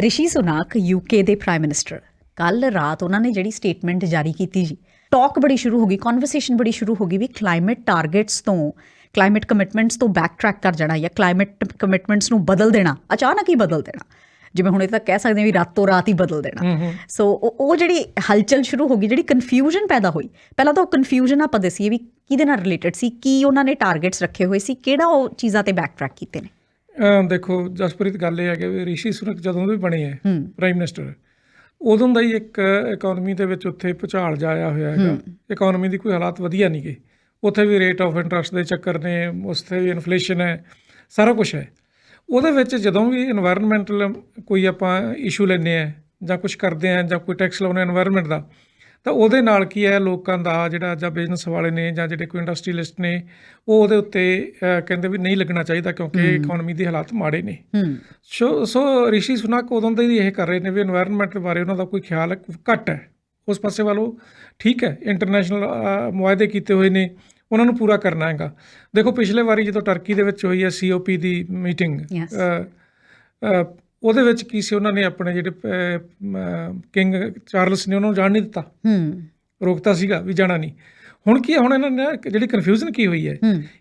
ਰਿਸ਼ੀ ਸੁਨਾਕ UK ਦੇ prime minister ਕੱਲ੍ਹ ਰਾਤ ਉਹਨਾਂ ਨੇ ਜਿਹੜੀ ਸਟੇਟਮੈਂਟ ਜਾਰੀ ਕੀਤੀ ਜੀ, ਟਾਕ ਬੜੀ ਸ਼ੁਰੂ ਹੋ ਗਈ, ਕਨਵਰਸੇਸ਼ਨ ਬੜੀ ਸ਼ੁਰੂ ਹੋ ਗਈ ਵੀ ਕਲਾਈਮੇਟ ਟਾਰਗੇਟਸ ਤੋਂ, ਕਲਾਈਮੇਟ ਕਮਿਟਮੈਂਟਸ ਤੋਂ ਬੈਕ ਟਰੈਕ ਕਰ ਜਾਣਾ ਜਾਂ ਕਲਾਈਮੇਟ ਕਮਿਟਮੈਂਟਸ ਨੂੰ ਬਦਲ ਦੇਣਾ, ਅਚਾਨਕ ਹੀ ਬਦਲ ਦੇਣਾ, ਜਿਵੇਂ ਹੁਣ ਇਹ ਤਾਂ ਕਹਿ ਸਕਦੇ ਹਾਂ ਵੀ ਰਾਤੋਂ ਰਾਤ ਹੀ ਬਦਲ ਦੇਣਾ। ਸੋ ਉਹ ਜਿਹੜੀ ਹਲਚਲ ਸ਼ੁਰੂ ਹੋ ਗਈ, ਜਿਹੜੀ ਕਨਫਿਊਜ਼ਨ ਪੈਦਾ ਹੋਈ, ਪਹਿਲਾਂ ਤਾਂ ਉਹ ਕਨਫਿਊਜ਼ਨ ਆਪਾਂ ਦੱਸੀਏ ਵੀ ਕਿਹਦੇ ਨਾਲ ਰਿਲੇਟਡ ਸੀ, ਕੀ ਉਹਨਾਂ ਨੇ ਟਾਰਗੇਟਸ ਰੱਖੇ ਹੋਏ ਸੀ, ਕਿਹੜਾ ਉਹ ਚੀਜ਼ਾਂ ਤੇ ਬੈਕ ਟਰੈਕ ਕੀਤੇ ਨੇ। ਦੇਖੋ ਜਸਪ੍ਰੀਤ, ਗੱਲ ਇਹ ਹੈ ਕਿ ਵੀ ਰਿਸ਼ੀ ਸੁਨਕ ਜਦੋਂ ਵੀ ਬਣੇ ਹੈ ਪ੍ਰਾਈਮ ਮਿਨਿਸਟਰ, ਉਦੋਂ ਦਾ ਹੀ ਇੱਕ ਇਕੋਨਮੀ ਦੇ ਵਿੱਚ ਉੱਥੇ ਭੁਚਾਲ ਜਾਇਆ ਹੋਇਆ ਹੈਗਾ। ਇਕੋਨਮੀ ਦੀ ਕੋਈ ਹਾਲਾਤ ਵਧੀਆ ਨਹੀਂ ਗੇ, ਉੱਥੇ ਵੀ ਰੇਟ ਆਫ ਇੰਟਰਸਟ ਦੇ ਚੱਕਰ ਨੇ, ਉੱਥੇ ਵੀ ਇਨਫਲੇਸ਼ਨ ਹੈ, ਸਾਰਾ ਕੁਛ ਹੈ। ਉਹਦੇ ਵਿੱਚ ਜਦੋਂ ਵੀ ਇਨਵਾਇਰਨਮੈਂਟਲ ਕੋਈ ਆਪਾਂ ਇਸ਼ੂ ਲੈਂਦੇ ਹਾਂ ਜਾਂ ਕੁਛ ਕਰਦੇ ਹਾਂ ਜਾਂ ਕੋਈ ਟੈਕਸ ਲਾਉਂਦੇ ਇਨਵਾਇਰਨਮੈਂਟ ਦਾ, ਤਾਂ ਉਹਦੇ ਨਾਲ ਕੀ ਹੈ, ਲੋਕਾਂ ਦਾ ਜਿਹੜਾ ਜਾਂ ਬਿਜ਼ਨਸ ਵਾਲੇ ਨੇ ਜਾਂ ਜਿਹੜੇ ਕੋਈ ਇੰਡਸਟਰੀਲਿਸਟ ਨੇ, ਉਹ ਉਹਦੇ ਉੱਤੇ ਕਹਿੰਦੇ ਵੀ ਨਹੀਂ ਲੱਗਣਾ ਚਾਹੀਦਾ ਕਿਉਂਕਿ ਇਕੋਨਮੀ ਦੇ ਹਾਲਾਤ ਮਾੜੇ ਨੇ। ਸੋ ਰਿਸ਼ੀ ਸੁਨਕ ਉਦੋਂ ਦੇ ਹੀ ਇਹ ਕਰ ਰਹੇ ਨੇ ਵੀ ਇਨਵਾਇਰਨਮੈਂਟ ਬਾਰੇ ਉਹਨਾਂ ਦਾ ਕੋਈ ਖਿਆਲ ਘੱਟ ਹੈ, ਉਸ ਪਾਸੇ ਵੱਲੋਂ ਠੀਕ ਹੈ। ਇੰਟਰਨੈਸ਼ਨਲ ਮੁਆਹਦੇ ਕੀਤੇ ਹੋਏ ਨੇ, ਉਹਨਾਂ ਨੂੰ ਪੂਰਾ ਕਰਨਾ ਹੈਗਾ। ਦੇਖੋ ਪਿਛਲੇ ਵਾਰੀ ਜਦੋਂ ਟਰਕੀ ਦੇ ਵਿੱਚ ਹੋਈ ਹੈ COP ਦੀ ਮੀਟਿੰਗ, ਉਹਦੇ ਵਿੱਚ ਕੀ ਸੀ, ਉਹਨਾਂ ਨੇ ਆਪਣੇ ਜਿਹੜੇ ਕਿੰਗ ਚਾਰਲਸ ਨੇ ਉਹਨਾਂ ਨੂੰ ਜਾਣ ਨਹੀਂ ਦਿੱਤਾ, ਰੋਕਤਾ ਸੀਗਾ ਵੀ ਜਾਣਾ ਨਹੀਂ। ਹੁਣ ਕੀ ਹੈ, ਹੁਣ ਇਹਨਾਂ ਨੇ ਜਿਹੜੀ ਕਨਫਿਊਜ਼ਨ ਕੀ ਹੋਈ ਹੈ,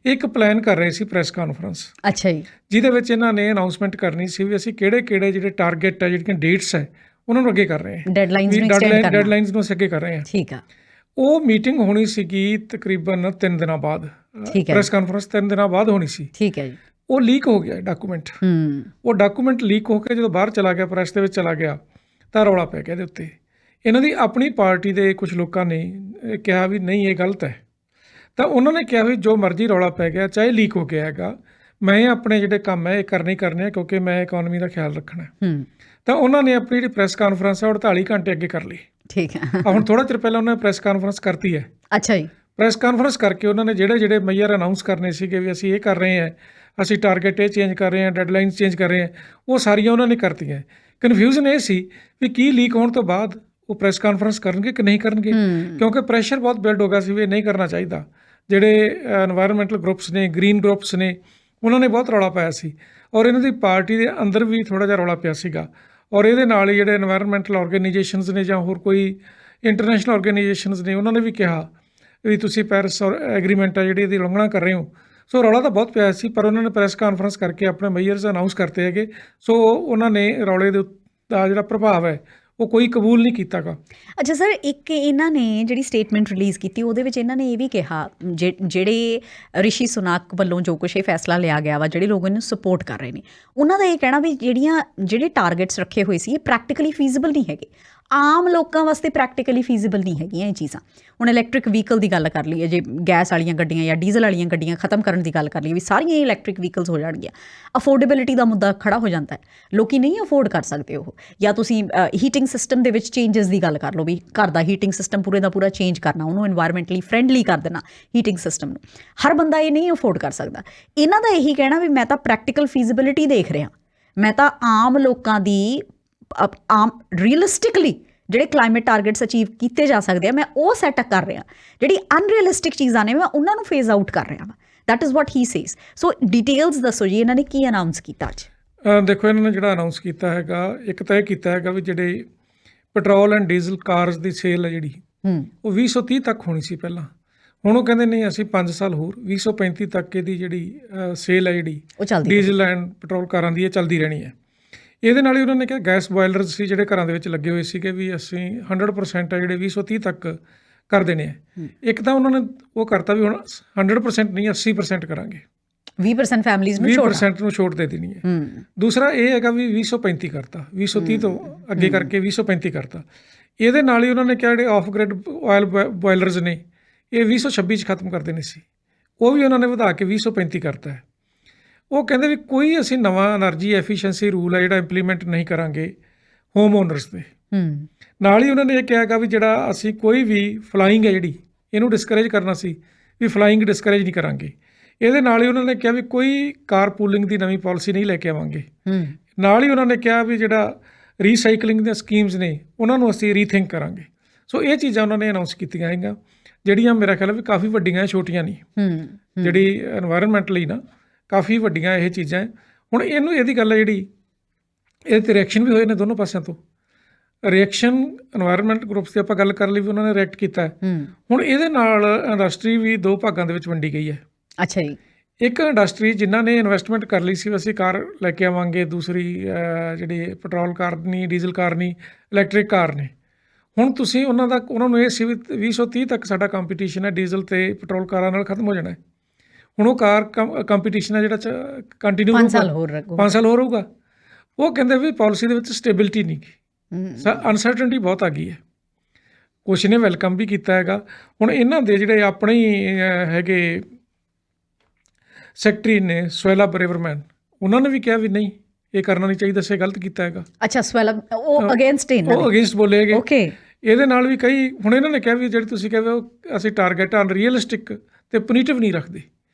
ਇੱਕ ਪਲਾਨ ਕਰ ਰਹੇ ਸੀ ਪ੍ਰੈਸ ਕਾਨਫਰੰਸ, ਅੱਛਾ ਜੀ, ਜਿਹਦੇ ਵਿੱਚ ਇਹਨਾਂ ਨੇ ਅਨਾਊਂਸਮੈਂਟ ਕਰਨੀ ਸੀ ਵੀ ਅਸੀਂ ਕਿਹੜੇ ਜਿਹੜੇ ਟਾਰਗੇਟ ਹੈ, ਜਿਹੜੀਆਂ ਡੇਟਸ ਹੈ, ਉਹਨਾਂ ਨੂੰ ਅੱਗੇ ਕਰ ਰਹੇ ਹਾਂ, ਡੈਡਲਾਈਨਸ ਨੂੰ ਅਸੀਂ ਅੱਗੇ ਕਰ ਰਹੇ ਹਾਂ। ਠੀਕ ਆ। ਉਹ ਮੀਟਿੰਗ ਹੋਣੀ ਸੀਗੀ ਤਕਰੀਬਨ 3 ਦਿਨਾਂ ਬਾਅਦ, ਪ੍ਰੈਸ ਕਾਨਫਰੰਸ 3 ਦਿਨਾਂ ਬਾਅਦ ਹੋਣੀ ਸੀ। ਠੀਕ ਹੈ ਜੀ। ਉਹ ਲੀਕ ਹੋ ਗਿਆ ਡਾਕੂਮੈਂਟ। ਉਹ ਡਾਕੂਮੈਂਟ ਲੀਕ ਹੋ ਕੇ ਜਦੋਂ ਬਾਹਰ ਚਲਾ ਗਿਆ, ਪ੍ਰੈਸ ਦੇ ਵਿੱਚ ਚਲਾ ਗਿਆ, ਤਾਂ ਰੌਲਾ ਪੈ ਗਿਆ ਇਹਦੇ ਉੱਤੇ। ਇਹਨਾਂ ਦੀ ਆਪਣੀ ਪਾਰਟੀ ਦੇ ਕੁਝ ਲੋਕਾਂ ਨੇ ਕਿਹਾ ਵੀ ਨਹੀਂ, ਇਹ ਗਲਤ ਹੈ। ਤਾਂ ਉਹਨਾਂ ਨੇ ਕਿਹਾ ਵੀ ਜੋ ਮਰਜ਼ੀ ਰੌਲਾ ਪੈ ਗਿਆ, ਚਾਹੇ ਲੀਕ ਹੋ ਗਿਆ ਹੈਗਾ, ਮੈਂ ਆਪਣੇ ਜਿਹੜੇ ਕੰਮ ਹੈ ਇਹ ਕਰਨੇ ਆ ਕਿਉਂਕਿ ਮੈਂ ਇਕੋਨਮੀ ਦਾ ਖਿਆਲ ਰੱਖਣਾ। ਤਾਂ ਉਹਨਾਂ ਨੇ ਆਪਣੀ ਜਿਹੜੀ ਪ੍ਰੈਸ ਕਾਨਫਰੰਸ ਹੈ 48 ਘੰਟੇ ਅੱਗੇ ਕਰ ਲਈ। ਠੀਕ ਹੈ। ਹੁਣ ਥੋੜ੍ਹਾ ਚਿਰ ਪਹਿਲਾਂ ਉਹਨਾਂ ਨੇ ਪ੍ਰੈਸ ਕਾਨਫਰੰਸ ਕਰਤੀ ਹੈ। ਅੱਛਾ ਜੀ। ਪ੍ਰੈਸ ਕਾਨਫਰੰਸ ਕਰਕੇ ਉਹਨਾਂ ਨੇ ਜਿਹੜੇ ਮੇਜਰ ਅਨਾਊਂਸ ਕਰਨੇ ਸੀਗੇ ਵੀ ਅਸੀਂ ਇਹ ਕਰ ਰਹੇ ਹਾਂ, ਅਸੀਂ ਟਾਰਗੇਟ ਇਹ ਚੇਂਜ ਕਰ ਰਹੇ ਹਾਂ, ਡੈਡਲਾਈਨਸ ਚੇਂਜ ਕਰ ਰਹੇ ਹਾਂ, ਉਹ ਸਾਰੀਆਂ ਉਹਨਾਂ ਨੇ ਕਰਤੀਆਂ। ਕਨਫਿਊਜ਼ਨ ਇਹ ਸੀ ਵੀ ਕੀ ਲੀਕ ਹੋਣ ਤੋਂ ਬਾਅਦ ਉਹ ਪ੍ਰੈਸ ਕਾਨਫਰੰਸ ਕਰਨਗੇ ਕਿ ਨਹੀਂ ਕਰਨਗੇ, ਕਿਉਂਕਿ ਪ੍ਰੈਸ਼ਰ ਬਹੁਤ ਬਿਲਡ ਹੋ ਗਿਆ ਸੀ ਵੀ ਇਹ ਨਹੀਂ ਕਰਨਾ ਚਾਹੀਦਾ। ਜਿਹੜੇ ਇਨਵਾਇਰਨਮੈਂਟਲ ਗਰੁੱਪਸ ਨੇ, ਗ੍ਰੀਨ ਗਰੁੱਪਸ ਨੇ, ਉਹਨਾਂ ਨੇ ਬਹੁਤ ਰੌਲਾ ਪਾਇਆ ਸੀ, ਔਰ ਇਹਨਾਂ ਦੀ ਪਾਰਟੀ ਦੇ ਅੰਦਰ ਵੀ ਥੋੜ੍ਹਾ ਜਿਹਾ ਰੌਲਾ ਪਿਆ ਸੀਗਾ। ਔਰ ਇਹਦੇ ਨਾਲ ਹੀ ਜਿਹੜੇ ਇਨਵਾਇਰਨਮੈਂਟਲ ਆਰਗੇਨਾਈਜੇਸ਼ਨਸ ਨੇ ਜਾਂ ਹੋਰ ਕੋਈ ਇੰਟਰਨੈਸ਼ਨਲ ਆਰਗੇਨਾਈਜੇਸ਼ਨਸ ਨੇ, ਉਹਨਾਂ ਨੇ ਵੀ ਕਿਹਾ ਵੀ ਤੁਸੀਂ ਪੈਰਿਸ ਐਗਰੀਮੈਂਟ ਆ ਜਿਹੜੀ ਇਹਦੀ ਉਲੰਘਣਾ ਕਰ ਰਹੇ ਹੋ। ਸੋ ਰੌਲਾ ਤਾਂ ਬਹੁਤ ਪਿਆ ਸੀ, ਪਰ ਉਹਨਾਂ ਨੇ ਪ੍ਰੈਸ ਕਾਨਫਰੰਸ ਕਰਕੇ ਆਪਣੇ ਮੇਜਰਸ ਅਨਾਊਂਸ ਕਰਤੇ ਹੈਗੇ। ਸੋ ਉਹਨਾਂ ਨੇ ਰੌਲੇ ਦਾ ਜਿਹੜਾ ਪ੍ਰਭਾਵ ਹੈ ਉਹ ਕੋਈ ਕਬੂਲ ਨਹੀਂ ਕੀਤਾ ਗਾ। ਅੱਛਾ ਸਰ, ਇੱਕ ਇਹਨਾਂ ਨੇ ਜਿਹੜੀ ਸਟੇਟਮੈਂਟ ਰਿਲੀਜ਼ ਕੀਤੀ, ਉਹਦੇ ਵਿੱਚ ਇਹਨਾਂ ਨੇ ਇਹ ਵੀ ਕਿਹਾ, ਜਿਹੜੇ ਰਿਸ਼ੀ ਸੁਨਾਕ ਵੱਲੋਂ ਜੋ ਕੁਛ ਇਹ ਫੈਸਲਾ ਲਿਆ ਗਿਆ ਵਾ, ਜਿਹੜੇ ਲੋਕ ਇਹਨੂੰ ਸਪੋਰਟ ਕਰ ਰਹੇ ਨੇ, ਉਹਨਾਂ ਦਾ ਇਹ ਕਹਿਣਾ ਵੀ ਜਿਹੜੇ ਟਾਰਗੇਟਸ ਰੱਖੇ ਹੋਏ ਸੀ ਇਹ ਪ੍ਰੈਕਟੀਕਲੀ ਫੀਜ਼ੀਬਲ ਨਹੀਂ ਹੈਗੇ, ਆਮ ਲੋਕਾਂ ਵਾਸਤੇ ਪ੍ਰੈਕਟੀਕਲੀ ਫੀਜ਼ੀਬਲ ਨਹੀਂ ਹੈਗੀਆਂ ਇਹ ਚੀਜ਼ਾਂ। ਹੁਣ ਇਲੈਕਟ੍ਰਿਕ ਵਹੀਕਲ ਦੀ ਗੱਲ ਕਰ ਲਈਏ, ਜੇ ਗੈਸ ਵਾਲੀਆਂ ਗੱਡੀਆਂ ਜਾਂ ਡੀਜ਼ਲ ਵਾਲੀਆਂ ਗੱਡੀਆਂ ਖਤਮ ਕਰਨ ਦੀ ਗੱਲ ਕਰ ਲਈਏ, ਵੀ ਸਾਰੀਆਂ ਇਲੈਕਟ੍ਰਿਕ ਵਹੀਕਲਸ ਹੋ ਜਾਣਗੀਆਂ। ਅਫੋਰਡੇਬਿਲਿਟੀ ਦਾ ਮੁੱਦਾ ਖੜਾ ਹੋ ਜਾਂਦਾ ਹੈ, ਲੋਕ ਨਹੀਂ ਅਫੋਰਡ ਕਰ ਸਕਦੇ ਉਹ। ਜਾਂ ਤੁਸੀਂ ਹੀਟਿੰਗ ਸਿਸਟਮ ਦੇ ਵਿੱਚ ਚੇਂਜਸ ਦੀ ਗੱਲ ਕਰ ਲਓ, ਵੀ ਘਰ ਦਾ ਹੀਟਿੰਗ ਸਿਸਟਮ ਪੂਰੇ ਦਾ ਪੂਰਾ ਚੇਂਜ ਕਰਨਾ, ਉਹਨੂੰ ਇਨਵਾਇਰਮੈਂਟਲੀ ਫਰੈਂਡਲੀ ਕਰ ਦੇਣਾ ਹੀਟਿੰਗ ਸਿਸਟਮ ਨੂੰ, ਹਰ ਬੰਦਾ ਇਹ ਨਹੀਂ ਅਫੋਰਡ ਕਰ ਸਕਦਾ। ਇਹਨਾਂ ਦਾ ਇਹੀ ਕਹਿਣਾ ਵੀ ਮੈਂ ਤਾਂ ਪ੍ਰੈਕਟੀਕਲ ਫੀਜ਼ੀਬਿਲਿਟੀ ਦੇਖ ਰਿਹਾ, ਮੈਂ ਤਾਂ ਆਮ ਲੋਕਾਂ ਦੀ ਰੀਅਲਿਸਟਿਕਲੀ ਜਿਹੜੇ ਕਲਾਈਮੇਟ ਟਾਰਗੇਟਸ ਅਚੀਵ ਕੀਤੇ ਜਾ ਸਕਦੇ ਆ, ਮੈਂ ਉਹ ਸੈਟ ਕਰ ਰਿਹਾ। ਜਿਹੜੀ ਅਨਰੀਅਲਿਸਟਿਕ ਚੀਜ਼ਾਂ ਨੇ ਮੈਂ ਉਹਨਾਂ ਨੂੰ ਫੇਜ਼ ਆਊਟ ਕਰ ਰਿਹਾ ਵਾ। That is what he says. So details ਦੱਸੋ ਜੀ, ਇਹਨਾਂ ਨੇ ਕੀ ਅਨਾਊਂਸ ਕੀਤਾ ਅੱਜ? ਦੇਖੋ, ਇਹਨਾਂ ਨੇ ਜਿਹੜਾ ਅਨਾਊਂਸ ਕੀਤਾ ਹੈਗਾ, ਇੱਕ ਤਾਂ ਇਹ ਕੀਤਾ ਹੈਗਾ ਵੀ ਜਿਹੜੇ petrol and diesel cars the sale ਹੈ ਜਿਹੜੀ, ਉਹ 2030 ਤੱਕ ਹੋਣੀ ਸੀ ਪਹਿਲਾਂ। ਹੁਣ ਉਹ ਕਹਿੰਦੇ ਨਹੀਂ, ਅਸੀਂ 5 ਸਾਲ ਹੋਰ 2035 ਤੱਕ ਇਹਦੀ ਜਿਹੜੀ ਸੇਲ ਹੈ ਜਿਹੜੀ ਡੀਜ਼ਲ ਐਂਡ ਪੈਟਰੋਲ ਕਾਰਾਂ ਦੀ, ਇਹ ਚੱਲਦੀ ਰਹਿਣੀ ਹੈ। ਇਹਦੇ ਨਾਲ ਹੀ ਉਹਨਾਂ ਨੇ ਕਿਹਾ ਗੈਸ ਬੋਇਲਰਸ ਸੀ ਜਿਹੜੇ ਘਰਾਂ ਦੇ ਵਿੱਚ ਲੱਗੇ ਹੋਏ ਸੀਗੇ, ਵੀ ਅਸੀਂ 100% ਹੈ ਜਿਹੜੇ 2030 ਤੱਕ ਕਰ ਦੇਣੇ ਆ। ਇੱਕ ਤਾਂ ਉਹਨਾਂ ਨੇ ਉਹ ਕਰਤਾ ਵੀ ਹੁਣ 100% ਨਹੀਂ, 80% ਕਰਾਂਗੇ, 20% ਫੈਮਲੀਜ਼ ਨੂੰ 20% ਨੂੰ ਛੋਟ ਦੇ ਦੇਣੀ ਹੈ। ਦੂਸਰਾ ਇਹ ਹੈਗਾ ਵੀ 2035 ਕਰਤਾ, 2030 ਤੋਂ ਅੱਗੇ ਕਰਕੇ 2035 ਕਰਤਾ। ਇਹਦੇ ਨਾਲ ਹੀ ਉਹਨਾਂ ਨੇ ਕਿਹਾ ਜਿਹੜੇ ਆਫ ਗ੍ਰਿਡ ਆਇਲ ਬੋਇਲਰਸ ਨੇ ਇਹ 2026 'ਚ ਖਤਮ ਕਰ ਦੇਣੇ ਸੀ, ਉਹ ਵੀ ਉਹਨਾਂ ਨੇ ਵਧਾ ਕੇ 2035 ਕਰਤਾ ਹੈ। ਉਹ ਕਹਿੰਦੇ ਵੀ ਕੋਈ ਅਸੀਂ ਨਵਾਂ ਐਨਰਜੀ ਐਫੀਸ਼ੀਐਂਸੀ ਰੂਲ ਹੈ ਜਿਹੜਾ ਇੰਪਲੀਮੈਂਟ ਨਹੀਂ ਕਰਾਂਗੇ ਹੋਮ ਓਨਰਸ 'ਤੇ। ਨਾਲ ਹੀ ਉਹਨਾਂ ਨੇ ਇਹ ਕਿਹਾ ਹੈਗਾ ਵੀ ਜਿਹੜਾ ਅਸੀਂ ਕੋਈ ਵੀ ਫਲਾਈਂਗ ਹੈ ਜਿਹੜੀ ਇਹਨੂੰ ਡਿਸਕਰੇਜ ਕਰਨਾ ਸੀ, ਵੀ ਫਲਾਈਂਗ ਡਿਸਕਰੇਜ ਨਹੀਂ ਕਰਾਂਗੇ। ਇਹਦੇ ਨਾਲ ਹੀ ਉਹਨਾਂ ਨੇ ਕਿਹਾ ਵੀ ਕੋਈ ਕਾਰ ਪੂਲਿੰਗ ਦੀ ਨਵੀਂ ਪਾਲਿਸੀ ਨਹੀਂ ਲੈ ਕੇ ਆਵਾਂਗੇ। ਨਾਲ ਹੀ ਉਹਨਾਂ ਨੇ ਕਿਹਾ ਵੀ ਜਿਹੜਾ ਰੀਸਾਈਕਲਿੰਗ ਦੀਆਂ ਸਕੀਮਸ ਨੇ ਉਹਨਾਂ ਨੂੰ ਅਸੀਂ ਰੀਥਿੰਕ ਕਰਾਂਗੇ। ਸੋ ਇਹ ਚੀਜ਼ਾਂ ਉਹਨਾਂ ਨੇ ਅਨਾਊਂਸ ਕੀਤੀਆਂ ਹੈਗੀਆਂ, ਜਿਹੜੀਆਂ ਮੇਰਾ ਖਿਆਲ ਵੀ ਕਾਫੀ ਵੱਡੀਆਂ, ਛੋਟੀਆਂ ਨਹੀਂ, ਜਿਹੜੀ ਇਨਵਾਇਰਨਮੈਂਟ ਲਈ ਨਾ ਕਾਫੀ ਵੱਡੀਆਂ ਇਹ ਚੀਜ਼ਾਂ। ਹੁਣ ਇਹਦੀ ਗੱਲ ਹੈ ਜਿਹੜੀ ਇਹਦੇ 'ਤੇ ਰਿਐਕਸ਼ਨ ਵੀ ਹੋਏ ਨੇ ਦੋਨੋਂ ਪਾਸਿਆਂ ਤੋਂ। ਰਿਐਕਸ਼ਨ এনवायरमेंट ਗਰੁੱਪਸ ਦੀ ਆਪਾਂ ਗੱਲ ਕਰ ਲਈ ਵੀ ਉਹਨਾਂ ਨੇ ਰਿਐਕਟ ਕੀਤਾ ਹੈ। ਹੁਣ ਇਹਦੇ ਨਾਲ ਇੰਡਸਟਰੀ ਵੀ 2 ਭਾਗਾਂ ਦੇ ਵਿੱਚ ਵੰਡੀ ਗਈ ਹੈ। ਅੱਛਾ ਜੀ। ਇੱਕ ਇੰਡਸਟਰੀ ਜਿਨ੍ਹਾਂ ਨੇ ਇਨਵੈਸਟਮੈਂਟ ਕਰ ਲਈ ਸੀ, ਅਸੀਂ ਕਾਰ ਲੈ ਕੇ ਆਵਾਂਗੇ, ਦੂਸਰੀ ਜਿਹੜੀ ਪੈਟਰੋਲ ਕਾਰ ਨਹੀਂ, ਡੀਜ਼ਲ ਕਾਰ ਨਹੀਂ, ਇਲੈਕਟ੍ਰਿਕ ਕਾਰ ਨੇ। ਹੁਣ ਤੁਸੀਂ ਉਹਨਾਂ ਨੂੰ ਇਹ ਸੀ ਵੀ 2030 ਤੱਕ ਸਾਡਾ ਕੰਪੀਟੀਸ਼ਨ ਹੈ ਡੀਜ਼ਲ ਅਤੇ ਪੈਟਰੋਲ ਕਾਰਾਂ ਨਾਲ ਖਤਮ ਹੋ ਜਾਣਾ ਹੈ। ਹੁਣ ਉਹ ਕਾਰ ਕੰਪੀਟੀਸ਼ਨ ਹੈ ਜਿਹੜਾ ਕੰਟੀਨਿਊ 5 ਸਾਲ ਹੋਰ 5 ਸਾਲ ਹੋਰ ਹੋਊਗਾ। ਉਹ ਕਹਿੰਦੇ ਵੀ ਪਾਲਿਸੀ ਦੇ ਵਿੱਚ ਸਟੇਬਿਲਿਟੀ ਨਹੀਂ ਗੀ, ਅਨਸਰਟਨਟੀ ਬਹੁਤ ਆ ਗਈ ਹੈ। ਕੁਛ ਨੇ ਵੈਲਕਮ ਵੀ ਕੀਤਾ ਹੈਗਾ। ਹੁਣ ਇਹਨਾਂ ਦੇ ਜਿਹੜੇ ਆਪਣੇ ਹੀ ਹੈਗੇ ਸੈਕਟਰੀ ਨੇ ਸਵੈਲਾ ਬਰੇਵਰਮੈਨ, ਉਹਨਾਂ ਨੇ ਵੀ ਕਿਹਾ ਵੀ ਨਹੀਂ ਇਹ ਕਰਨਾ ਨਹੀਂ ਚਾਹੀਦਾ, ਅਸੀਂ ਗਲਤ ਕੀਤਾ ਹੈਗਾ। ਅੱਛਾ, ਸਵੈਲਾ ਉਹ ਅਗੇਂਸਟ ਬੋਲੇ ਹੈਗੇ। ਓਕੇ। ਇਹਦੇ ਨਾਲ ਵੀ ਕਈ ਹੁਣ ਇਹਨਾਂ ਨੇ ਕਿਹਾ ਵੀ ਜਿਹੜੀ ਤੁਸੀਂ ਕਹਿੰਦੇ ਉਹ ਅਸੀਂ ਟਾਰਗੇਟ ਅਨਰੀਅਲਿਸਟਿਕ ਅਤੇ ਪੁਨੀਟਿਵ ਨਹੀਂ ਰੱਖਦੇ,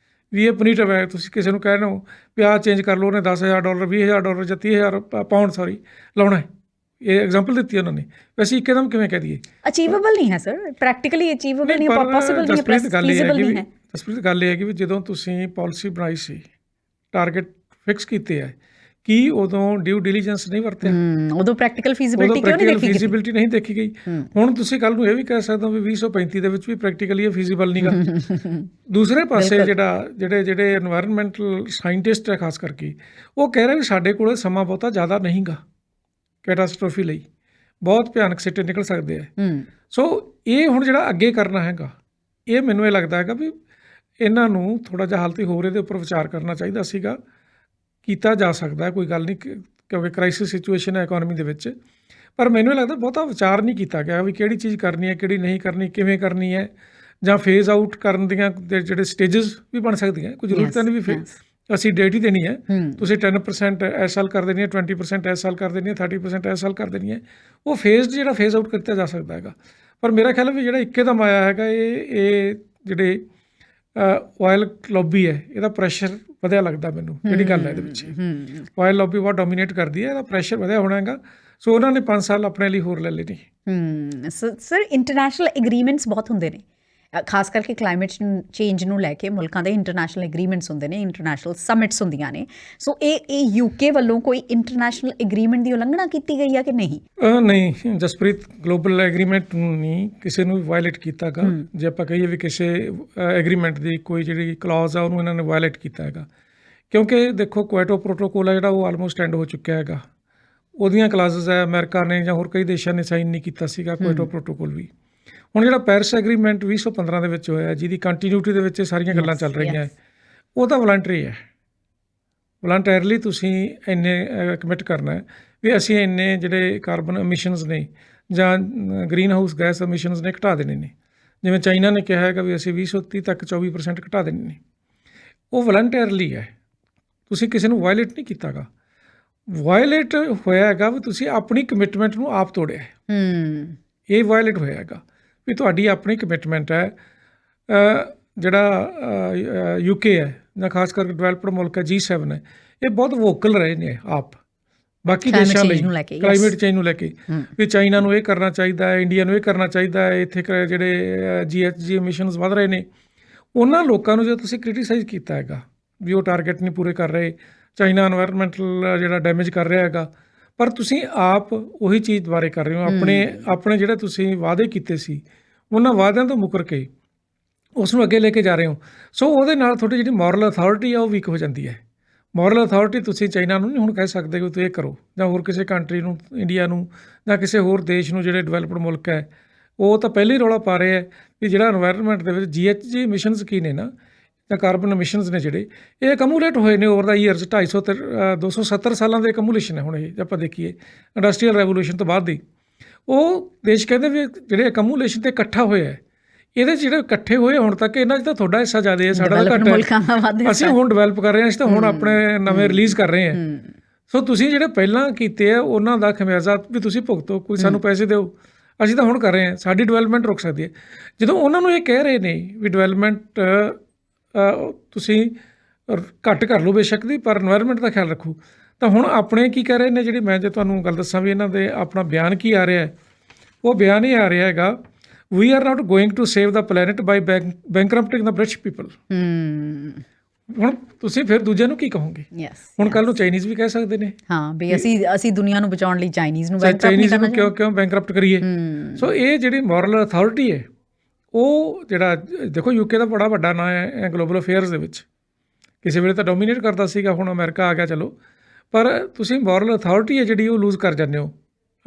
ਵੀ ਇਹ ਪੁਨੀਟਿਵ ਹੈ। ਤੁਸੀਂ ਕਿਸੇ ਨੂੰ ਕਹਿ ਰਹੇ ਵੀ ਆਹ ਚੇਂਜ ਕਰ ਲਓ, ਉਹਨੇ $10,000 $20,000 ਜਾਂ 30,000 ਪਾਉਂਡ ਲਾਉਣਾ ਹੈ। ਇਹ ਐਗਜ਼ਾਮਪਲ ਦਿੱਤੀ ਉਹਨਾਂ ਨੇ। ਵੈਸੇ ਇੱਕਦਮ ਕਿਵੇਂ ਕਹਿ ਦਈਏ ਅਚੀਵੇਬਲ ਨਹੀਂ ਹੈ ਸਰ, ਪ੍ਰੈਕਟੀਕਲੀ ਅਚੀਵੇਬਲ ਨਹੀਂ, ਪੋਸੀਬਲ ਨਹੀਂ ਹੈ, ਫੀਜ਼ੀਬਲ ਨਹੀਂ ਹੈ। ਜਸਪ੍ਰੀਤ ਗੱਲ ਇਹ ਹੈ ਕਿ ਵੀ ਜਦੋਂ ਤੁਸੀਂ ਪਾਲਿਸੀ ਬਣਾਈ ਸੀ, ਟਾਰਗੇਟ ਫਿਕਸ ਕੀਤੇ ਹੈ, ਕੀ ਉਦੋਂ ਡਿਊ ਡਿਲੀਜੈਂਸ ਨਹੀਂ ਵਰਤਿਆ? ਉਦੋਂ ਪ੍ਰੈਕਟੀਕਲ ਫੀਜ਼ੀਬਿਲਿਟੀ ਨਹੀਂ ਦੇਖੀ ਗਈ। ਹੁਣ ਤੁਸੀਂ ਕੱਲ੍ਹ ਨੂੰ ਇਹ ਵੀ ਕਹਿ ਸਕਦੇ ਹੋ ਵੀ 2035 ਦੇ ਵਿੱਚ ਵੀ ਪ੍ਰੈਕਟੀਕਲੀ ਇਹ ਫੀਜ਼ੀਬਲ ਨਹੀਂ ਗਾ। ਦੂਸਰੇ ਪਾਸੇ ਜਿਹੜੇ এনवायरमेंटਲ ਸਾਇੰਟਿਸਟ ਹੈ ਖਾਸ ਕਰਕੇ, ਉਹ ਕਹਿ ਰਹੇ ਵੀ ਸਾਡੇ ਕੋਲ ਸਮਾਂ ਬਹੁਤਾ ਜ਼ਿਆਦਾ ਨਹੀਂ ਗਾ ਕੈਟਾਸਟ੍ਰੋਫੀ ਲਈ, ਬਹੁਤ ਭਿਆਨਕ ਸਿੱਟੇ ਨਿਕਲ ਸਕਦੇ ਆ। ਸੋ ਇਹ ਹੁਣ ਜਿਹੜਾ ਅੱਗੇ ਕਰਨਾ ਹੈਗਾ, ਇਹ ਮੈਨੂੰ ਇਹ ਲੱਗਦਾ ਹੈਗਾ ਵੀ ਇਹਨਾਂ ਨੂੰ ਥੋੜ੍ਹਾ ਜਿਹਾ ਹਾਲਤ ਹੋਰ ਇਹਦੇ ਉੱਪਰ ਵਿਚਾਰ ਕਰਨਾ ਚਾਹੀਦਾ ਸੀਗਾ। ਕੀਤਾ ਜਾ ਸਕਦਾ, ਕੋਈ ਗੱਲ ਨਹੀਂ, ਕਿਉਂਕਿ ਕ੍ਰਾਈਸਿਸ ਸਿਚੁਏਸ਼ਨ ਹੈ ਇਕੋਨਮੀ ਦੇ ਵਿੱਚ। ਪਰ ਮੈਨੂੰ ਇਹ ਲੱਗਦਾ ਬਹੁਤਾ ਵਿਚਾਰ ਨਹੀਂ ਕੀਤਾ ਗਿਆ ਵੀ ਕਿਹੜੀ ਚੀਜ਼ ਕਰਨੀ ਹੈ, ਕਿਹੜੀ ਨਹੀਂ ਕਰਨੀ, ਕਿਵੇਂ ਕਰਨੀ ਹੈ, ਜਾਂ ਫੇਜ਼ ਆਊਟ ਕਰਨ ਦੀਆਂ ਜਿਹੜੇ ਸਟੇਜਸ ਵੀ ਬਣ ਸਕਦੀਆਂ। ਕੋਈ ਜ਼ਰੂਰਤ ਤਾਂ ਨਹੀਂ ਵੀ ਅਸੀਂ ਡੇਟ ਹੀ ਦੇਣੀ ਹੈ, ਤੁਸੀਂ 10% ਇਸ ਸਾਲ ਕਰ ਦੇਣੀ ਹੈ, 20% ਇਸ ਸਾਲ ਕਰ ਦੇਣੀ ਹੈ, 30% ਇਸ ਸਾਲ ਕਰ ਦੇਣੀ ਹੈ। ਉਹ ਜਿਹੜਾ ਫੇਜ਼ ਆਊਟ ਕੀਤਾ ਜਾ ਸਕਦਾ ਹੈਗਾ। ਪਰ ਮੇਰਾ ਖਿਆਲ ਵੀ ਜਿਹੜਾ ਇੱਕਦਮ ਆਇਆ ਹੈਗਾ, ਇਹ ਜਿਹੜੇ ਆਇਲ ਲੌਬੀ ਹੈ, ਇਹਦਾ ਪ੍ਰੈਸ਼ਰ ਵਧਿਆ ਲੱਗਦਾ ਮੈਨੂੰ। ਜਿਹੜੀ ਗੱਲ ਹੈ ਇਹਦੇ ਵਿੱਚ, ਆਇਲ ਲੌਬੀ ਬਹੁਤ ਡੋਮੀਨੇਟ ਕਰਦੀ ਹੈ, ਇਹਦਾ ਪ੍ਰੈਸ਼ਰ ਵਧਿਆ ਹੋਣਾ ਹੈਗਾ। ਸੋ ਉਹਨਾਂ ਨੇ 5 ਸਾਲ ਆਪਣੇ ਲਈ ਹੋਰ ਲੈ ਲਏ ਨੇ। ਸਰ ਇੰਟਰਨੈਸ਼ਨਲ ਐਗਰੀਮੈਂਟਸ ਬਹੁਤ ਹੁੰਦੇ ਨੇ, ਖਾਸ ਕਰਕੇ ਕਲਾਈਮੇਟ ਚੇਂਜ ਨੂੰ ਲੈ ਕੇ ਮੁਲਕਾਂ ਦੇ ਇੰਟਰਨੈਸ਼ਨਲ ਐਗਰੀਮੈਂਟਸ ਹੁੰਦੇ ਨੇ, ਇੰਟਰਨੈਸ਼ਨਲ ਸਮਿਟਸ ਹੁੰਦੀਆਂ ਨੇ। ਸੋ ਇਹ ਯੂਕੇ ਵੱਲੋਂ ਕੋਈ ਇੰਟਰਨੈਸ਼ਨਲ ਐਗਰੀਮੈਂਟ ਦੀ ਉਲੰਘਣਾ ਕੀਤੀ ਗਈ ਹੈ ਕਿ ਨਹੀਂ? ਨਹੀਂ ਜਸਪ੍ਰੀਤ, ਗਲੋਬਲ ਐਗਰੀਮੈਂਟ ਨੂੰ ਨਹੀਂ ਕਿਸੇ ਨੂੰ ਵੀ ਵਾਇਲੇਟ ਕੀਤਾ ਗਾ। ਜੇ ਆਪਾਂ ਕਹੀਏ ਵੀ ਕਿਸੇ ਐਗਰੀਮੈਂਟ ਦੀ ਕੋਈ ਜਿਹੜੀ ਕਲੌਜ਼ ਆ ਉਹਨੂੰ ਇਹਨਾਂ ਨੇ ਵਾਇਲੇਟ ਕੀਤਾ ਹੈਗਾ, ਕਿਉਂਕਿ ਦੇਖੋ ਕੁਆਟੋ ਪ੍ਰੋਟੋਕੋਲ ਆ ਜਿਹੜਾ ਉਹ ਆਲਮੋਸਟ ਐਂਡ ਹੋ ਚੁੱਕਿਆ ਹੈਗਾ। ਉਹਦੀਆਂ ਕਲਾਜ਼ਸ ਹੈ ਅਮਰੀਕਾ ਨੇ ਜਾਂ ਹੋਰ ਕਈ ਦੇਸ਼ਾਂ ਨੇ ਸਾਈਨ ਨਹੀਂ ਕੀਤਾ ਸੀਗਾ ਕੁਆਟੋ ਪ੍ਰੋਟੋਕੋਲ ਵੀ। ਹੁਣ ਜਿਹੜਾ ਪੈਰਿਸ ਐਗਰੀਮੈਂਟ 2015 ਦੇ ਵਿੱਚ ਹੋਇਆ, ਜਿਹਦੀ ਕੰਟੀਨਿਊਟੀ ਦੇ ਵਿੱਚ ਸਾਰੀਆਂ ਗੱਲਾਂ ਚੱਲ ਰਹੀਆਂ ਹੈ, ਉਹ ਤਾਂ ਵਲੰਟਰੀ ਹੈ। ਵਲੰਟਰਲੀ ਤੁਸੀਂ ਇੰਨੇ ਕਮਿਟ ਕਰਨਾ ਹੈ ਵੀ ਅਸੀਂ ਇੰਨੇ ਜਿਹੜੇ ਕਾਰਬਨ ਐਮਿਸ਼ਨਸ ਨੇ ਜਾਂ ਗ੍ਰੀਨ ਹਾਊਸ ਗੈਸ ਐਮਿਸ਼ਨਸ ਨੇ ਘਟਾ ਦੇਣੇ ਨੇ। ਜਿਵੇਂ ਚਾਈਨਾ ਨੇ ਕਿਹਾ ਹੈਗਾ ਵੀ ਅਸੀਂ 2030 ਤੱਕ 24% ਘਟਾ ਦੇਣੇ ਨੇ। ਉਹ ਵਲੰਟਰਲੀ ਹੈ, ਤੁਸੀਂ ਕਿਸੇ ਨੂੰ ਵਾਇਲੇਟ ਨਹੀਂ ਕੀਤਾ ਗਾ। ਵਾਇਲੇਟ ਹੋਇਆ ਹੈਗਾ ਵੀ ਤੁਸੀਂ ਆਪਣੀ ਕਮਿਟਮੈਂਟ ਨੂੰ ਆਪ ਤੋੜਿਆ। ਇਹ ਵਾਇਲੇਟ ਹੋਇਆ ਹੈਗਾ ਵੀ ਤੁਹਾਡੀ ਆਪਣੀ ਕਮਿਟਮੈਂਟ ਹੈ। ਜਿਹੜਾ ਯੂਕੇ ਹੈ ਜਾਂ ਖਾਸ ਕਰਕੇ ਡਿਵੈਲਪਡ ਮੁਲਕ ਹੈ, G7 ਹੈ, ਇਹ ਬਹੁਤ ਵੋਕਲ ਰਹੇ ਨੇ ਆਪ ਬਾਕੀ ਦੇਸ਼ਾਂ ਲਈ ਕਲਾਈਮੇਟ ਚੇਂਜ ਨੂੰ ਲੈ ਕੇ, ਵੀ ਚਾਈਨਾ ਨੂੰ ਇਹ ਕਰਨਾ ਚਾਹੀਦਾ ਹੈ, ਇੰਡੀਆ ਨੂੰ ਇਹ ਕਰਨਾ ਚਾਹੀਦਾ ਹੈ। ਇੱਥੇ ਜਿਹੜੇ GHG ਐਮਿਸ਼ਨਸ ਵੱਧ ਰਹੇ ਨੇ, ਉਹਨਾਂ ਲੋਕਾਂ ਨੂੰ ਜੇ ਤੁਸੀਂ ਕ੍ਰਿਟੀਸਾਈਜ਼ ਕੀਤਾ ਹੈਗਾ ਵੀ ਉਹ ਟਾਰਗੇਟ ਨਹੀਂ ਪੂਰੇ ਕਰ ਰਹੇ, ਚਾਈਨਾ ਐਨਵਾਇਰਨਮੈਂਟਲ ਜਿਹੜਾ ਡੈਮੇਜ ਕਰ ਰਿਹਾ ਹੈਗਾ, ਪਰ ਤੁਸੀਂ ਆਪ ਉਹੀ ਚੀਜ਼ ਬਾਰੇ ਕਰ ਰਹੇ ਹੋ। ਆਪਣੇ ਜਿਹੜੇ ਤੁਸੀਂ ਵਾਅਦੇ ਕੀਤੇ ਸੀ, ਉਹਨਾਂ ਵਾਅਦਿਆਂ ਤੋਂ ਮੁੱਕਰ ਕੇ ਉਸ ਨੂੰ ਅੱਗੇ ਲੈ ਕੇ ਜਾ ਰਹੇ ਹੋ। ਸੋ ਉਹਦੇ ਨਾਲ ਤੁਹਾਡੀ ਜਿਹੜੀ ਮੋਰਲ ਅਥਾਰਟੀ ਆ ਉਹ ਵੀਕ ਹੋ ਜਾਂਦੀ ਹੈ। ਮੋਰਲ ਅਥਾਰਟੀ ਤੁਸੀਂ ਚਾਈਨਾ ਨੂੰ ਨਹੀਂ ਹੁਣ ਕਹਿ ਸਕਦੇ ਕਿ ਤੁਸੀਂ ਇਹ ਕਰੋ, ਜਾਂ ਹੋਰ ਕਿਸੇ ਕੰਟਰੀ ਨੂੰ, ਇੰਡੀਆ ਨੂੰ ਜਾਂ ਕਿਸੇ ਹੋਰ ਦੇਸ਼ ਨੂੰ ਜਿਹੜੇ ਡਿਵੈਲਪਡ ਮੁਲਕ ਹੈ, ਉਹ ਤਾਂ ਪਹਿਲੇ ਹੀ ਰੌਲਾ ਪਾ ਰਹੇ ਹੈ ਵੀ ਜਿਹੜਾ ਐਨਵਾਇਰਨਮੈਂਟ ਦੇ ਵਿੱਚ GHG ਐਮਿਸ਼ਨਸ ਕੀ ਨੇ ਨਾ, ਜਾਂ ਕਾਰਬਨ ਐਮਿਸ਼ਨਸ ਨੇ ਜਿਹੜੇ, ਇਹ ਅਕਮੂਲੇਟ ਹੋਏ ਨੇ ਓਵਰ ਦਾ ਈਅਰਸ। 270 ਸਾਲਾਂ ਦੇ ਅਕਮੂਲੇਸ਼ਨ ਹੈ ਹੁਣ ਇਹ, ਜੇ ਆਪਾਂ ਦੇਖੀਏ ਇੰਡਸਟਰੀਅਲ ਰੈਵੋਲੂਸ਼ਨ ਤੋਂ ਬਾਅਦ ਦੀ। ਉਹ ਦੇਸ਼ ਕਹਿੰਦੇ ਵੀ ਜਿਹੜੇ ਅਕਮੂਲੇਸ਼ਨ 'ਤੇ ਇਕੱਠਾ ਹੋਇਆ ਹੈ, ਇਹਦੇ 'ਚ ਜਿਹੜੇ ਇਕੱਠੇ ਹੋਏ ਹੁਣ ਤੱਕ ਇਹਨਾਂ 'ਚ ਤਾਂ ਤੁਹਾਡਾ ਹਿੱਸਾ ਜ਼ਿਆਦਾ ਹੈ, ਸਾਡਾ ਤਾਂ ਘੱਟ ਹੈ। ਅਸੀਂ ਹੁਣ ਡਿਵੈਲਪ ਕਰ ਰਹੇ ਹਾਂ, ਅਸੀਂ ਤਾਂ ਹੁਣ ਆਪਣੇ ਨਵੇਂ ਰਿਲੀਜ਼ ਕਰ ਰਹੇ ਹਾਂ। ਸੋ ਤੁਸੀਂ ਜਿਹੜੇ ਪਹਿਲਾਂ ਕੀਤੇ ਆ ਉਹਨਾਂ ਦਾ ਖਮਿਆਜ਼ਾ ਵੀ ਤੁਸੀਂ ਭੁਗਤੋ, ਕੋਈ ਸਾਨੂੰ ਪੈਸੇ ਦਿਓ। ਅਸੀਂ ਤਾਂ ਹੁਣ ਕਰ ਰਹੇ ਹਾਂ, ਸਾਡੀ ਡਿਵੈਲਪਮੈਂਟ ਰੁਕ ਸਕਦੀ ਹੈ। ਜਦੋਂ ਉਹਨਾਂ ਨੂੰ ਇਹ ਕਹਿ ਰਹੇ ਨੇ ਵੀ ਡਿਵੈਲਪਮੈਂਟ ਤੁਸੀਂ ਘੱਟ ਕਰ ਲਓ ਬੇਸ਼ੱਕ ਦੀ, ਪਰ ਐਨਵਾਇਰਨਮੈਂਟ ਦਾ ਖਿਆਲ ਰੱਖੋ, ਤਾਂ ਹੁਣ ਆਪਣੇ ਕੀ ਕਹਿ ਰਹੇ ਨੇ? ਜਿਹੜੀ ਮੈਂ ਜੇ ਤੁਹਾਨੂੰ ਗੱਲ ਦੱਸਾਂ ਵੀ ਇਹਨਾਂ ਦੇ ਆਪਣਾ ਬਿਆਨ ਕੀ ਆ ਰਿਹਾ ਹੈ, ਉਹ ਬਿਆਨ ਇਹ ਆ ਰਿਹਾ ਹੈਗਾ, we are not going to save the planet by bankrupting the British people. ਹੁਣ ਤੁਸੀਂ ਫਿਰ ਦੂਜਿਆਂ ਨੂੰ ਕੀ ਕਹੋਗੇ? ਹੁਣ ਕੱਲ ਨੂੰ ਚਾਈਨੀਜ਼ ਵੀ ਕਹਿ ਸਕਦੇ ਨੇ ਹਾਂ ਵੀ ਅਸੀਂ ਦੁਨੀਆ ਨੂੰ ਬਚਾਉਣ ਲਈ ਚਾਈਨੀਜ਼ ਨੂੰ ਕਿਉਂ ਬੈਂਕਰਪਟ ਕਰੀਏ। ਸੋ ਇਹ ਜਿਹੜੀ ਮੋਰਲ ਅਥਾਰਟੀ ਹੈ ਉਹ ਜਿਹੜਾ ਦੇਖੋ ਯੂਕੇ ਦਾ ਬੜਾ ਵੱਡਾ ਨਾਂ ਹੈ ਗਲੋਬਲ ਅਫੇਅਰਸ ਦੇ ਵਿੱਚ, ਕਿਸੇ ਵੇਲੇ ਤਾਂ ਡੋਮੀਨੇਟ ਕਰਦਾ ਸੀਗਾ, ਹੁਣ ਅਮਰੀਕਾ ਆ ਗਿਆ ਚਲੋ, ਪਰ ਤੁਸੀਂ ਮੋਰਲ ਅਥਾਰਟੀ ਹੈ ਜਿਹੜੀ ਉਹ ਲੂਜ਼ ਕਰ ਜਾਂਦੇ ਹੋ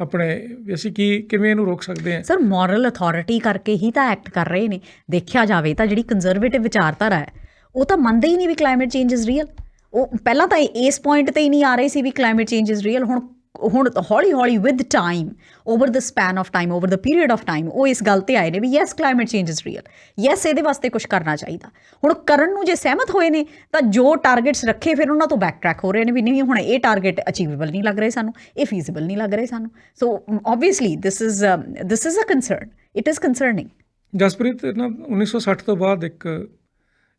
ਆਪਣੇ, ਵੀ ਅਸੀਂ ਕਿਵੇਂ ਇਹਨੂੰ ਰੋਕ ਸਕਦੇ ਹਾਂ? ਸਰ ਮੋਰਲ ਅਥਾਰਟੀ ਕਰਕੇ ਹੀ ਤਾਂ ਐਕਟ ਕਰ ਰਹੇ ਨੇ। ਦੇਖਿਆ ਜਾਵੇ ਤਾਂ ਜਿਹੜੀ ਕੰਜ਼ਰਵੇਟਿਵ ਵਿਚਾਰਧਾਰਾ ਹੈ ਉਹ ਤਾਂ ਮੰਨਦੇ ਹੀ ਨਹੀਂ ਵੀ ਕਲਾਈਮੇਟ ਚੇਂਜ ਇਜ਼ ਰੀਅਲ। ਉਹ ਪਹਿਲਾਂ ਤਾਂ ਇਸ ਪੁਆਇੰਟ 'ਤੇ ਹੀ ਨਹੀਂ ਆ ਰਹੇ ਸੀ ਵੀ ਕਲਾਈਮੇਟ ਚੇਂਜ ਇਜ਼ ਰੀਅਲ। ਹੁਣ ਹੌਲੀ ਹੌਲੀ with time, over the span of time, over the period of time ਉਹ ਇਸ ਗੱਲ 'ਤੇ ਆਏ ਨੇ ਵੀ yes climate change is real, yes ਇਹਦੇ ਵਾਸਤੇ ਕੁਛ ਕਰਨਾ ਚਾਹੀਦਾ। ਹੁਣ ਕਰਨ ਨੂੰ ਜੇ ਸਹਿਮਤ ਹੋਏ ਨੇ ਤਾਂ ਜੋ ਟਾਰਗੇਟਸ ਰੱਖੇ ਫਿਰ ਉਹਨਾਂ ਤੋਂ ਬੈਕ ਟਰੈਕ ਹੋ ਰਹੇ ਨੇ ਵੀ ਨਹੀਂ ਹੁਣ ਇਹ ਟਾਰਗੇਟ ਅਚੀਵੇਬਲ ਨਹੀਂ ਲੱਗ ਰਹੇ ਸਾਨੂੰ, ਇਹ ਫੀਜ਼ੀਬਲ ਨਹੀਂ ਲੱਗ ਰਹੇ ਸਾਨੂੰ। So obviously this is a concern, it is concerning. Jaspreet ਨਾ 1960 ਤੋਂ ਬਾਅਦ ਇੱਕ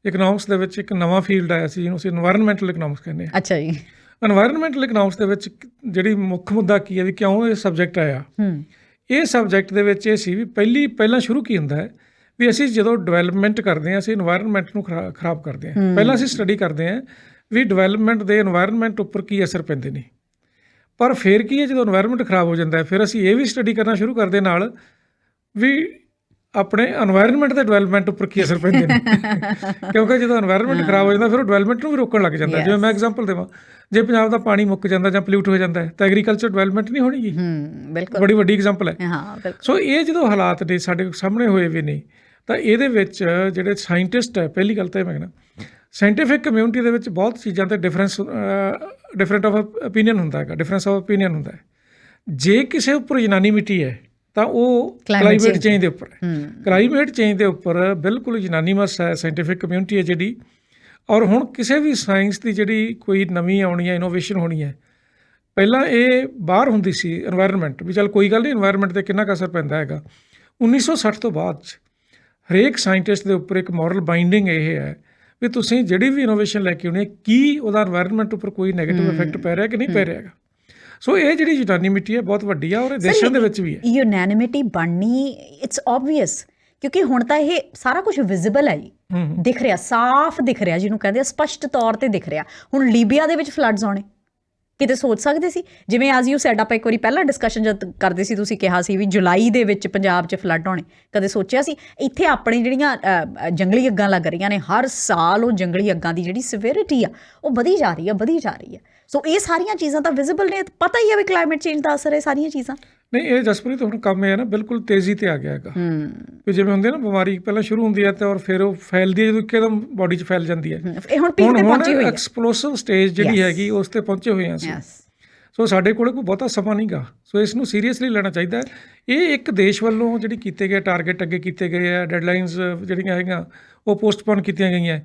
ਇਕਨੋਮਿਕਸ ਦੇ ਵਿੱਚ ਇੱਕ ਨਵਾਂ ਫੀਲਡ ਆਇਆ ਸੀ ਜਿਹਨੂੰ ਅਸੀਂ ਇਨਵਾਇਰਨਮੈਂਟਲ ਇਕਨੋਮਿਕਸ ਕਹਿੰਦੇ ਹਾਂ। ਅੱਛਾ ਜੀ। ਇਨਵਾਇਰਨਮੈਂਟਲ ਇਕਨੋਮਿਕਸ ਦੇ ਵਿੱਚ ਜਿਹੜੀ ਮੁੱਖ ਮੁੱਦਾ ਕੀ ਹੈ ਵੀ ਕਿਉਂ ਇਹ ਸਬਜੈਕਟ ਆਇਆ? ਇਹ ਸਬਜੈਕਟ ਦੇ ਵਿੱਚ ਇਹ ਸੀ ਵੀ ਪਹਿਲਾਂ ਸ਼ੁਰੂ ਕੀ ਹੁੰਦਾ ਹੈ ਵੀ ਅਸੀਂ ਜਦੋਂ ਡਿਵੈਲਪਮੈਂਟ ਕਰਦੇ ਹਾਂ ਅਸੀਂ ਇਨਵਾਇਰਨਮੈਂਟ ਨੂੰ ਖਰਾਬ ਕਰਦੇ ਹਾਂ। ਪਹਿਲਾਂ ਅਸੀਂ ਸਟੱਡੀ ਕਰਦੇ ਹਾਂ ਵੀ ਡਿਵੈਲਪਮੈਂਟ ਦੇ ਇਨਵਾਇਰਨਮੈਂਟ ਉੱਪਰ ਕੀ ਅਸਰ ਪੈਂਦੇ ਨੇ, ਪਰ ਫਿਰ ਕੀ ਹੈ ਜਦੋਂ ਇਨਵਾਇਰਨਮੈਂਟ ਖਰਾਬ ਹੋ ਜਾਂਦਾ ਫਿਰ ਅਸੀਂ ਇਹ ਵੀ ਸਟੱਡੀ ਕਰਨਾ ਸ਼ੁਰੂ ਕਰਦੇ ਨਾਲ ਵੀ ਆਪਣੇ ਇਨਵਾਇਰਨਮੈਂਟ ਦੇ ਡਿਵੈਲਪਮੈਂਟ ਉੱਪਰ ਕੀ ਅਸਰ ਪੈਂਦੇ ਨੇ ਕਿਉਂਕਿ ਜਦੋਂ ਇਨਵਾਇਰਨਮੈਂਟ ਖਰਾਬ ਹੋ ਜਾਂਦਾ ਫਿਰ ਉਹ ਡਿਵੈਲਪਮੈਂਟ ਨੂੰ ਵੀ ਰੋਕਣ ਲੱਗ ਜਾਂਦਾ। ਜਿਵੇਂ ਮੈਂ ਐਗਜ਼ਾਮਪਲ ਦੇਵਾਂ, ਜੇ ਪੰਜਾਬ ਦਾ ਪਾਣੀ ਮੁੱਕ ਜਾਂਦਾ ਜਾਂ ਪੋਲਿਊਟ ਹੋ ਜਾਂਦਾ ਤਾਂ ਐਗਰੀਕਲਚਰ ਡਿਵੈਲਪਮੈਂਟ ਨਹੀਂ ਹੋਣੀ ਜੀ। ਬਿਲਕੁਲ ਬੜੀ ਵੱਡੀ ਐਗਜ਼ਾਮਪਲ ਹੈ। ਸੋ ਇਹ ਜਦੋਂ ਹਾਲਾਤ ਨੇ ਸਾਡੇ ਸਾਹਮਣੇ ਹੋਏ ਵੀ ਨੇ ਤਾਂ ਇਹਦੇ ਵਿੱਚ ਜਿਹੜੇ ਸਾਇੰਟਿਸਟ ਹੈ, ਪਹਿਲੀ ਗੱਲ ਤਾਂ ਇਹ ਮੈਂ ਕਹਿੰਦਾ ਸਾਇੰਟੀਫਿਕ ਕਮਿਊਨਿਟੀ ਦੇ ਵਿੱਚ ਬਹੁਤ ਚੀਜ਼ਾਂ 'ਤੇ ਡਿਫਰੈਂਟ ਆਫ ਓਪੀਨੀਅਨ ਹੁੰਦਾ ਹੈਗਾ, ਡਿਫਰੈਂਸ ਆਫ ਓਪੀਨੀਅਨ ਹੁੰਦਾ ਹੈ। ਜੇ ਕਿਸੇ ਉੱਪਰ ਯੂਨਾਨੀਮਿਟੀ ਹੈ ਤਾਂ ਉਹ ਕਲਾਈਮੇਟ ਚੇਂਜ ਦੇ ਉੱਪਰ ਹੈ। ਕਲਾਈਮੇਟ ਚੇਂਜ ਦੇ ਉੱਪਰ ਬਿਲਕੁਲ ਯੂਨਾਨੀਮਸ ਹੈ ਸਾਇੰਟੀਫਿਕ ਕਮਿਊਨਿਟੀ ਹੈ ਜਿਹੜੀ। ਔਰ ਹੁਣ ਕਿਸੇ ਵੀ ਸਾਇੰਸ ਦੀ ਜਿਹੜੀ ਕੋਈ ਨਵੀਂ ਆਉਣੀ ਹੈ, ਇਨੋਵੇਸ਼ਨ ਹੋਣੀ ਹੈ, ਪਹਿਲਾਂ ਇਹ ਬਾਹਰ ਹੁੰਦੀ ਸੀ ਇਨਵਾਇਰਨਮੈਂਟ ਵੀ ਚੱਲ ਕੋਈ ਗੱਲ ਨਹੀਂ ਇਨਵਾਇਰਨਮੈਂਟ 'ਤੇ ਕਿੰਨਾ ਕੁ ਅਸਰ ਪੈਂਦਾ ਹੈਗਾ। 1960 ਤੋਂ ਬਾਅਦ 'ਚ ਹਰੇਕ ਸਾਇੰਟਿਸਟ ਦੇ ਉੱਪਰ ਇੱਕ ਮੋਰਲ ਬਾਈਂਡਿੰਗ ਇਹ ਹੈ ਵੀ ਤੁਸੀਂ ਜਿਹੜੀ ਵੀ ਇਨੋਵੇਸ਼ਨ ਲੈ ਕੇ ਆਉਣੀ ਹੈ ਕੀ ਉਹਦਾ ਇਨਵਾਇਰਨਮੈਂਟ ਉੱਪਰ ਕੋਈ ਨੈਗੇਟਿਵ ਇਫੈਕਟ ਪੈ ਰਿਹਾ ਕਿ ਨਹੀਂ ਪੈ ਰਿਹਾ ਹੈਗਾ। ਸੋ ਇਹ ਜਿਹੜੀ ਯੂਨਾਨੀਮਿਟੀ ਹੈ ਬਹੁਤ ਵੱਡੀ ਆ ਔਰ ਦੇਸ਼ਾਂ ਦੇ ਵਿੱਚ ਵੀ ਹੈ। ਯੂਨਾਨੀਮਿਟੀ ਬਣਨੀ ਇਟਸ ਓਬਵੀਅਸ ਕਿਉਂਕਿ ਹੁਣ ਤਾਂ ਇਹ ਸਾਰਾ ਕੁਝ ਵਿਜ਼ੀਬਲ ਹੈ ਜੀ, ਦਿਖ ਰਿਹਾ, ਸਾਫ਼ ਦਿਖ ਰਿਹਾ, ਜਿਹਨੂੰ ਕਹਿੰਦੇ ਆ ਸਪਸ਼ਟ ਤੌਰ ਤੇ ਦਿਖ ਰਿਹਾ। ਹੁਣ ਲੀਬੀਆ ਦੇ ਵਿੱਚ ਫਲੱਡਸ ਆਉਣੇ ਕਿਤੇ ਸੋਚ ਸਕਦੇ ਸੀ? ਜਿਵੇਂ ਐਜ਼ ਯੂ ਸੈਡ ਆਪਾਂ ਇੱਕ ਵਾਰੀ ਪਹਿਲਾਂ ਡਿਸਕਸ਼ਨ ਜਦ ਕਰਦੇ ਸੀ ਤੁਸੀਂ ਕਿਹਾ ਸੀ ਵੀ ਜੁਲਾਈ ਦੇ ਵਿੱਚ ਪੰਜਾਬ 'ਚ ਫਲੱਡ ਆਉਣੇ, ਕਦੇ ਸੋਚਿਆ ਸੀ? ਇੱਥੇ ਆਪਣੀ ਜਿਹੜੀਆਂ ਜੰਗਲੀ ਅੱਗਾਂ ਲੱਗ ਰਹੀਆਂ ਨੇ ਹਰ ਸਾਲ, ਉਹ ਜੰਗਲੀ ਅੱਗਾਂ ਦੀ ਜਿਹੜੀ ਸਿਵਿਅਰਿਟੀ ਆ ਉਹ ਵਧੀ ਜਾ ਰਹੀ ਹੈ। ਸੋ ਇਹ ਸਾਰੀਆਂ ਚੀਜ਼ਾਂ ਤਾਂ ਵਿਜ਼ੀਬਲ ਨੇ, ਪਤਾ ਹੀ ਹੈ ਵੀ ਕਲਾਈਮੇਟ ਚੇਂਜ ਦਾ ਅਸਰ ਹੈ ਸਾਰੀਆਂ ਚੀਜ਼ਾਂ। ਨਹੀਂ ਇਹ ਜਸਪ੍ਰੀਤ ਹੁਣ ਕੰਮ ਇਹ ਹੈ ਨਾ ਬਿਲਕੁਲ ਤੇਜ਼ੀ 'ਤੇ ਆ ਗਿਆ ਹੈਗਾ ਵੀ ਜਿਵੇਂ ਹੁੰਦੇ ਨਾ ਬਿਮਾਰੀ ਪਹਿਲਾਂ ਸ਼ੁਰੂ ਹੁੰਦੀ ਹੈ ਤੇ ਔਰ ਫਿਰ ਉਹ ਫੈਲਦੀ ਹੈ ਜਦੋਂ ਇੱਕਦਮ ਬੋਡੀ 'ਚ ਫੈਲ ਜਾਂਦੀ ਹੈ। ਹੁਣ ਐਕਸਪਲੋਸਿਵ ਸਟੇਜ ਜਿਹੜੀ ਹੈਗੀ ਉਸ 'ਤੇ ਪਹੁੰਚੇ ਹੋਏ ਹਾਂ ਅਸੀਂ। ਸੋ ਸਾਡੇ ਕੋਲ ਕੋਈ ਬਹੁਤਾ ਸਮਾਂ ਨਹੀਂ ਗਾ। ਸੋ ਇਸ ਨੂੰ ਸੀਰੀਅਸਲੀ ਲੈਣਾ ਚਾਹੀਦਾ ਹੈ। ਇਹ ਇੱਕ ਦੇਸ਼ ਵੱਲੋਂ ਜਿਹੜੀ ਕੀਤੇ ਗਏ ਟਾਰਗੇਟ ਅੱਗੇ ਕੀਤੇ ਗਏ ਆ, ਡੈਡਲਾਈਨਸ ਜਿਹੜੀਆਂ ਹੈਗੀਆਂ ਉਹ ਪੋਸਟਪੋਨ ਕੀਤੀਆਂ ਗਈਆਂ।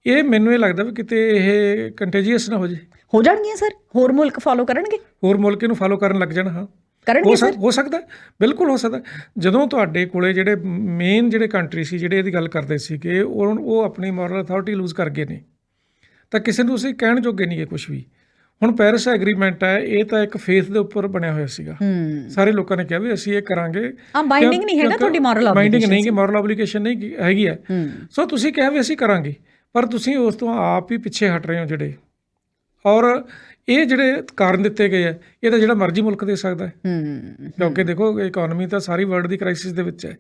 ਇਹ ਮੈਨੂੰ ਇਹ ਲੱਗਦਾ ਵੀ ਕਿਤੇ ਇਹ ਕੰਟੇਜੀਅਸ ਨਾ ਹੋ ਜਾਣਗੀਆਂ ਸਰ, ਹੋਰ ਮੁਲਕ ਫੋਲੋ ਕਰਨਗੇ, ਹੋਰ ਮੁਲਕ ਇਹਨੂੰ ਫੋਲੋ ਕਰਨ ਲੱਗ ਜਾਣ। ਹਾਂ ਹੋ ਸਕਦਾ, ਬਿਲਕੁਲ ਹੋ ਸਕਦਾ। ਜਦੋਂ ਤੁਹਾਡੇ ਕੋਲੇ ਜਿਹੜੇ ਮੇਨ ਜਿਹੜੇ ਕੰਟਰੀ ਸੀ ਜਿਹੜੇ ਇਹਦੀ ਗੱਲ ਕਰਦੇ ਸੀ ਕਿ ਉਹ ਆਪਣੀ ਮੋਰਲ ਅਥਾਰਟੀ ਲੂਜ਼ ਕਰ ਗਏ ਨੇ ਤਾਂ ਕਿਸੇ ਨੂੰ ਅਸੀਂ ਕਹਿਣ ਜੋਗੇ ਨਹੀਂ ਹੈ ਕੁਛ ਵੀ। ਹੁਣ ਪੈਰਿਸ ਐਗਰੀਮੈਂਟ ਹੈ, ਇਹ ਤਾਂ ਇੱਕ ਫੇਥ ਦੇ ਉੱਪਰ ਬਣਿਆ ਹੋਇਆ ਸੀਗਾ। ਸਾਰੇ ਲੋਕਾਂ ਨੇ ਕਿਹਾ ਵੀ ਅਸੀਂ ਇਹ ਕਰਾਂਗੇ, ਬਾਈਂਡਿੰਗ ਨਹੀਂ ਹੈਗਾ ਤੁਹਾਡੀ ਮੋਰਲ ਆਬਲੀਗੇਸ਼ਨ, ਬਾਈਂਡਿੰਗ ਨਹੀਂ ਕਿ ਮੋਰਲ ਆਬਲੀਗੇਸ਼ਨ ਨਹੀਂ ਹੈਗੀ ਹੈ। ਸੋ ਤੁਸੀਂ ਕਿਹਾ ਵੀ ਅਸੀਂ ਕਰਾਂਗੇ, ਪਰ ਤੁਸੀਂ ਉਸ ਤੋਂ ਆਪ ਹੀ ਪਿੱਛੇ ਹਟ ਰਹੇ ਹੋ ਜਿਹੜੇ। ਔਰ ਇਹ ਜਿਹੜੇ ਕਾਰਨ ਦਿੱਤੇ ਗਏ ਆ ਇਹ ਤਾਂ ਜਿਹੜਾ ਮਰਜ਼ੀ ਮੁਲਕ ਦੇ ਸਕਦਾ ਹੈ ਕਿਉਂਕਿ ਦੇਖੋ ਇਕੋਨਮੀ ਤਾਂ ਸਾਰੀ ਵਰਲਡ ਦੀ ਕ੍ਰਾਈਸਿਸ ਦੇ ਵਿੱਚ ਹੈ।